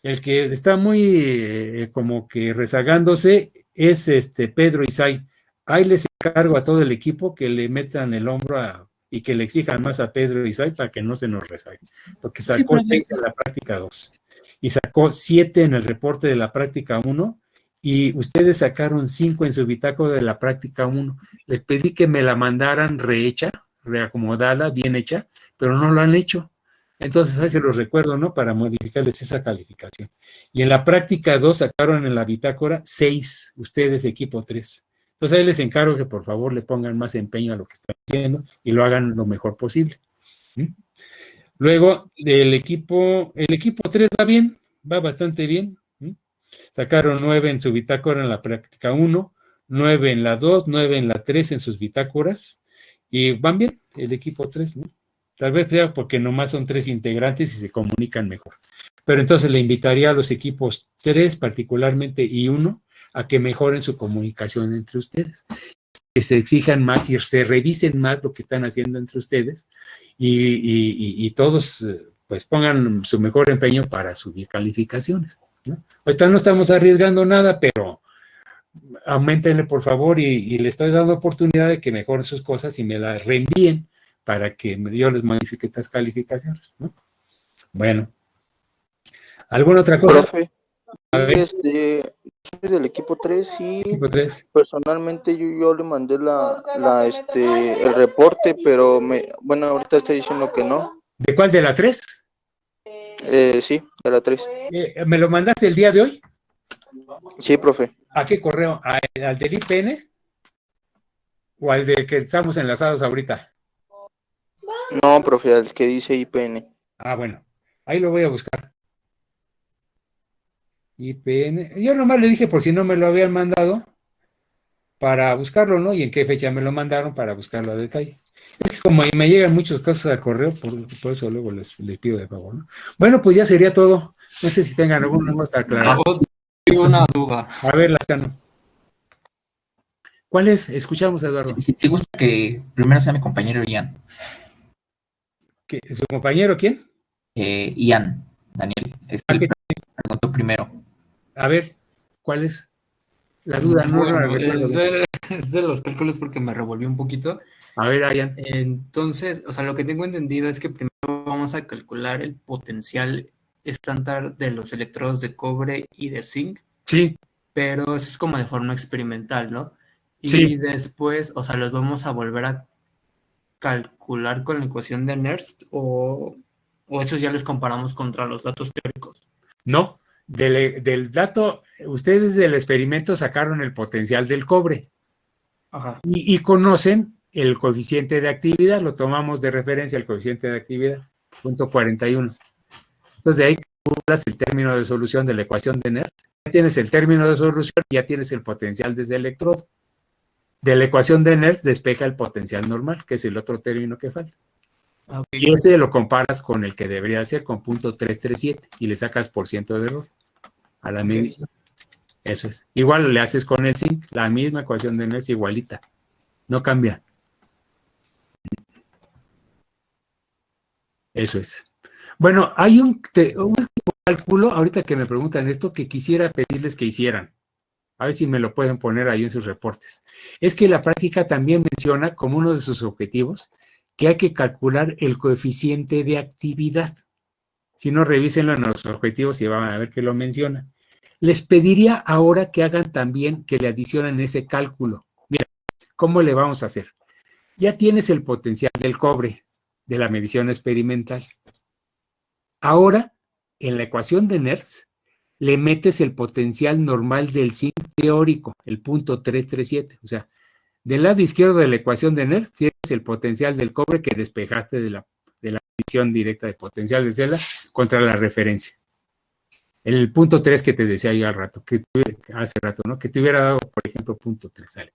[SPEAKER 1] el que está muy como que rezagándose es Pedro Isay. Ahí les encargo a todo el equipo que le metan el hombro y que le exijan más a Pedro Isay para que no se nos rezague. Porque sacó 6 en la práctica 2 y sacó 7 en el reporte de la práctica 1. Y ustedes sacaron 5 en su bitácora de la práctica 1. Les pedí que me la mandaran rehecha, reacomodada, bien hecha, pero no lo han hecho. Entonces, ahí se los recuerdo, ¿no? Para modificarles esa calificación. Y en la práctica 2 sacaron en la bitácora 6, ustedes, equipo 3. Entonces, ahí les encargo que por favor le pongan más empeño a lo que están haciendo y lo hagan lo mejor posible. Luego, el equipo 3 va bien, va bastante bien. Sacaron 9 en su bitácora en la práctica 1, 9 en la 2, 9 en la 3 en sus bitácoras, y van bien el equipo 3, ¿no? Tal vez sea porque nomás son 3 integrantes y se comunican mejor. Pero entonces le invitaría a los equipos 3 particularmente y 1 a que mejoren su comunicación entre ustedes, que se exijan más y se revisen más lo que están haciendo entre ustedes y todos pues pongan su mejor empeño para subir calificaciones, ¿no? Ahorita no estamos arriesgando nada, pero aumentenle por favor y le estoy dando oportunidad de que mejoren sus cosas y me las reenvíen para que yo les modifique estas calificaciones, ¿no? Bueno, ¿alguna otra cosa?
[SPEAKER 5] Profe, soy del equipo 3 y
[SPEAKER 1] Equipo 3.
[SPEAKER 5] personalmente yo le mandé el reporte, pero bueno, ahorita está diciendo que no.
[SPEAKER 1] ¿De cuál? ¿De la 3?
[SPEAKER 5] Sí, de la 3.
[SPEAKER 1] ¿Me lo mandaste el día de hoy?
[SPEAKER 5] Sí, profe.
[SPEAKER 1] ¿A qué correo? ¿Al del IPN? ¿O al de que estamos enlazados ahorita?
[SPEAKER 5] No, profe, al que dice IPN.
[SPEAKER 1] Ah, bueno, ahí lo voy a buscar. IPN. Yo nomás le dije por si no me lo habían mandado para buscarlo, ¿no? Y en qué fecha me lo mandaron para buscarlo a detalle. Es que como me llegan muchas cosas al correo, por eso luego les pido de favor, ¿no? Bueno, pues ya sería todo. No sé si tengan alguna nota aclaración.
[SPEAKER 4] Tengo una duda.
[SPEAKER 1] A ver, Lascano. ¿Cuál es? Escuchamos, Eduardo.
[SPEAKER 9] Si gusta que primero sea mi compañero Ian.
[SPEAKER 1] ¿Su compañero quién?
[SPEAKER 9] Ian, Daniel. Preguntó primero.
[SPEAKER 1] A ver, ¿cuál es? La duda, no la recuerdo.
[SPEAKER 4] Es de los cálculos porque me revolvió un poquito.
[SPEAKER 1] A ver, Ian.
[SPEAKER 4] Entonces, o sea, lo que tengo entendido es que primero vamos a calcular el potencial estándar de los electrodos de cobre y de zinc.
[SPEAKER 1] Sí.
[SPEAKER 4] Pero eso es como de forma experimental, ¿no? Y
[SPEAKER 1] sí.
[SPEAKER 4] Después, o sea, los vamos a volver a calcular con la ecuación de Nernst o esos ya los comparamos contra los datos teóricos.
[SPEAKER 1] No, del dato, ustedes del experimento sacaron el potencial del cobre.
[SPEAKER 4] Ajá.
[SPEAKER 1] Y conocen el coeficiente de actividad, lo tomamos de referencia el coeficiente de actividad, 0.41. Entonces de ahí calculas el término de solución de la ecuación de Nernst. Ya tienes el término de solución, ya tienes el potencial desde el electrodo. De la ecuación de Nernst despeja el potencial normal, que es el otro término que falta. Okay. Y ese lo comparas con el que debería ser, con 0.337, y le sacas % de error a la medición. Eso es. Igual le haces con el zinc, la misma ecuación de Nernst igualita. No cambia. Eso es. Bueno, hay un cálculo, ahorita que me preguntan esto, que quisiera pedirles que hicieran. A ver si me lo pueden poner ahí en sus reportes. Es que la práctica también menciona como uno de sus objetivos que hay que calcular el coeficiente de actividad. Si no, revísenlo en los objetivos y van a ver que lo menciona. Les pediría ahora que hagan también, que le adicionen ese cálculo. Mira, ¿cómo le vamos a hacer? Ya tienes el potencial del cobre de la medición experimental. Ahora, en la ecuación de Nernst, le metes el potencial normal del zinc teórico, el punto 337. O sea, del lado izquierdo de la ecuación de Nernst tienes el potencial del cobre que despejaste de la medición directa de potencial de celda contra la referencia. El punto 3 que te decía yo hace rato, ¿no? Que te hubiera dado, por ejemplo, punto 3, ¿sale?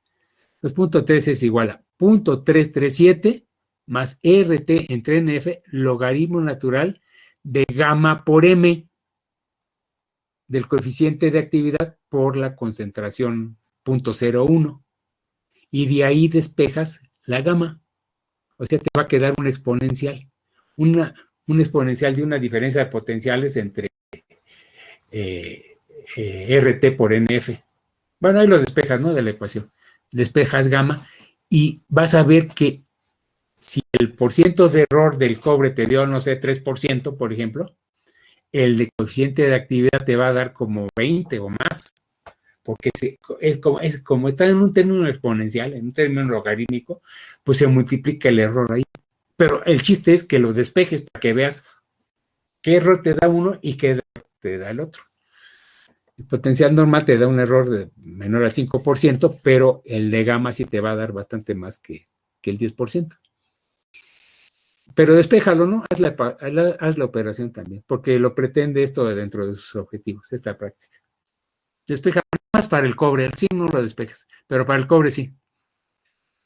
[SPEAKER 1] Entonces, punto 3 es igual a punto 337 más RT entre NF, logaritmo natural de gamma por M del coeficiente de actividad por la concentración 0.01. Y de ahí despejas la gamma. O sea, te va a quedar un exponencial. Un exponencial de una diferencia de potenciales entre RT por NF. Bueno, ahí lo despejas, ¿no? De la ecuación. Despejas gamma y vas a ver que si el porciento de error del cobre te dio, no sé, 3%, por ejemplo, el de coeficiente de actividad te va a dar como 20 o más, porque es como está en un término exponencial, en un término logarítmico, pues se multiplica el error ahí. Pero el chiste es que lo despejes para que veas qué error te da uno y qué error te da el otro. El potencial normal te da un error de menor al 5%, pero el de gamma sí te va a dar bastante más que el 10%. Pero despéjalo, ¿no? Haz la operación también, porque lo pretende esto dentro de sus objetivos, esta práctica. Despéjalo más para el cobre, el zinc no lo despejas, pero para el cobre sí.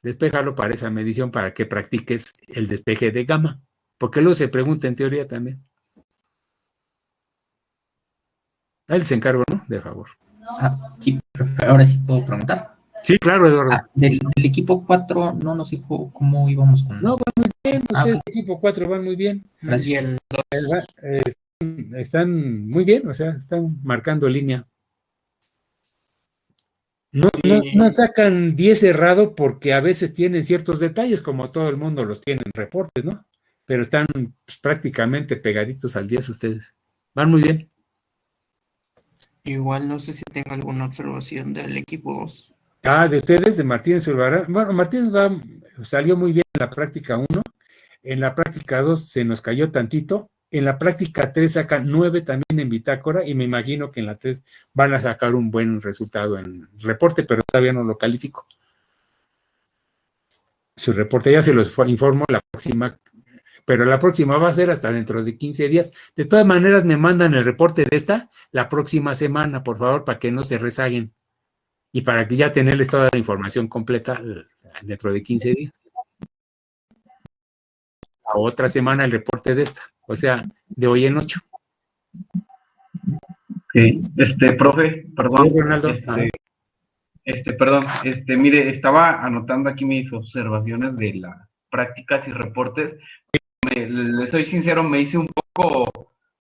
[SPEAKER 1] Despéjalo para esa medición para que practiques el despeje de gamma, porque luego se pregunta en teoría también. Ahí les encargo, ¿no? De favor.
[SPEAKER 9] Sí, ahora sí puedo preguntar.
[SPEAKER 1] Sí, claro, Eduardo.
[SPEAKER 9] Del equipo 4 no nos dijo cómo íbamos con...
[SPEAKER 1] No, van muy bien, ustedes equipo 4 van muy bien.
[SPEAKER 4] Y el 2.
[SPEAKER 1] Están muy bien, o sea, están marcando línea. No sacan 10 errado porque a veces tienen ciertos detalles, como todo el mundo los tiene en reportes, ¿no? Pero están pues, prácticamente pegaditos al 10 ustedes. Van muy bien.
[SPEAKER 4] Igual no sé si tengo alguna observación del equipo 2.
[SPEAKER 1] De ustedes, de Martínez Zulbarán. Bueno, Martínez salió muy bien en la práctica 1. En la práctica 2 se nos cayó tantito. En la práctica 3 sacan 9 también en bitácora y me imagino que en la 3 van a sacar un buen resultado en reporte, pero todavía no lo califico. Su reporte ya se los informo la próxima, pero la próxima va a ser hasta dentro de 15 días. De todas maneras, me mandan el reporte de esta la próxima semana, por favor, para que no se rezaguen y para que ya tenerles toda la información completa dentro de 15 días. A otra semana el reporte de esta, o sea, de hoy en 8.
[SPEAKER 8] Ok, profe, perdón.
[SPEAKER 1] Sí, Ronaldo.
[SPEAKER 8] Perdón, mire, estaba anotando aquí mis observaciones de las prácticas y reportes. Le soy sincero, me hice un poco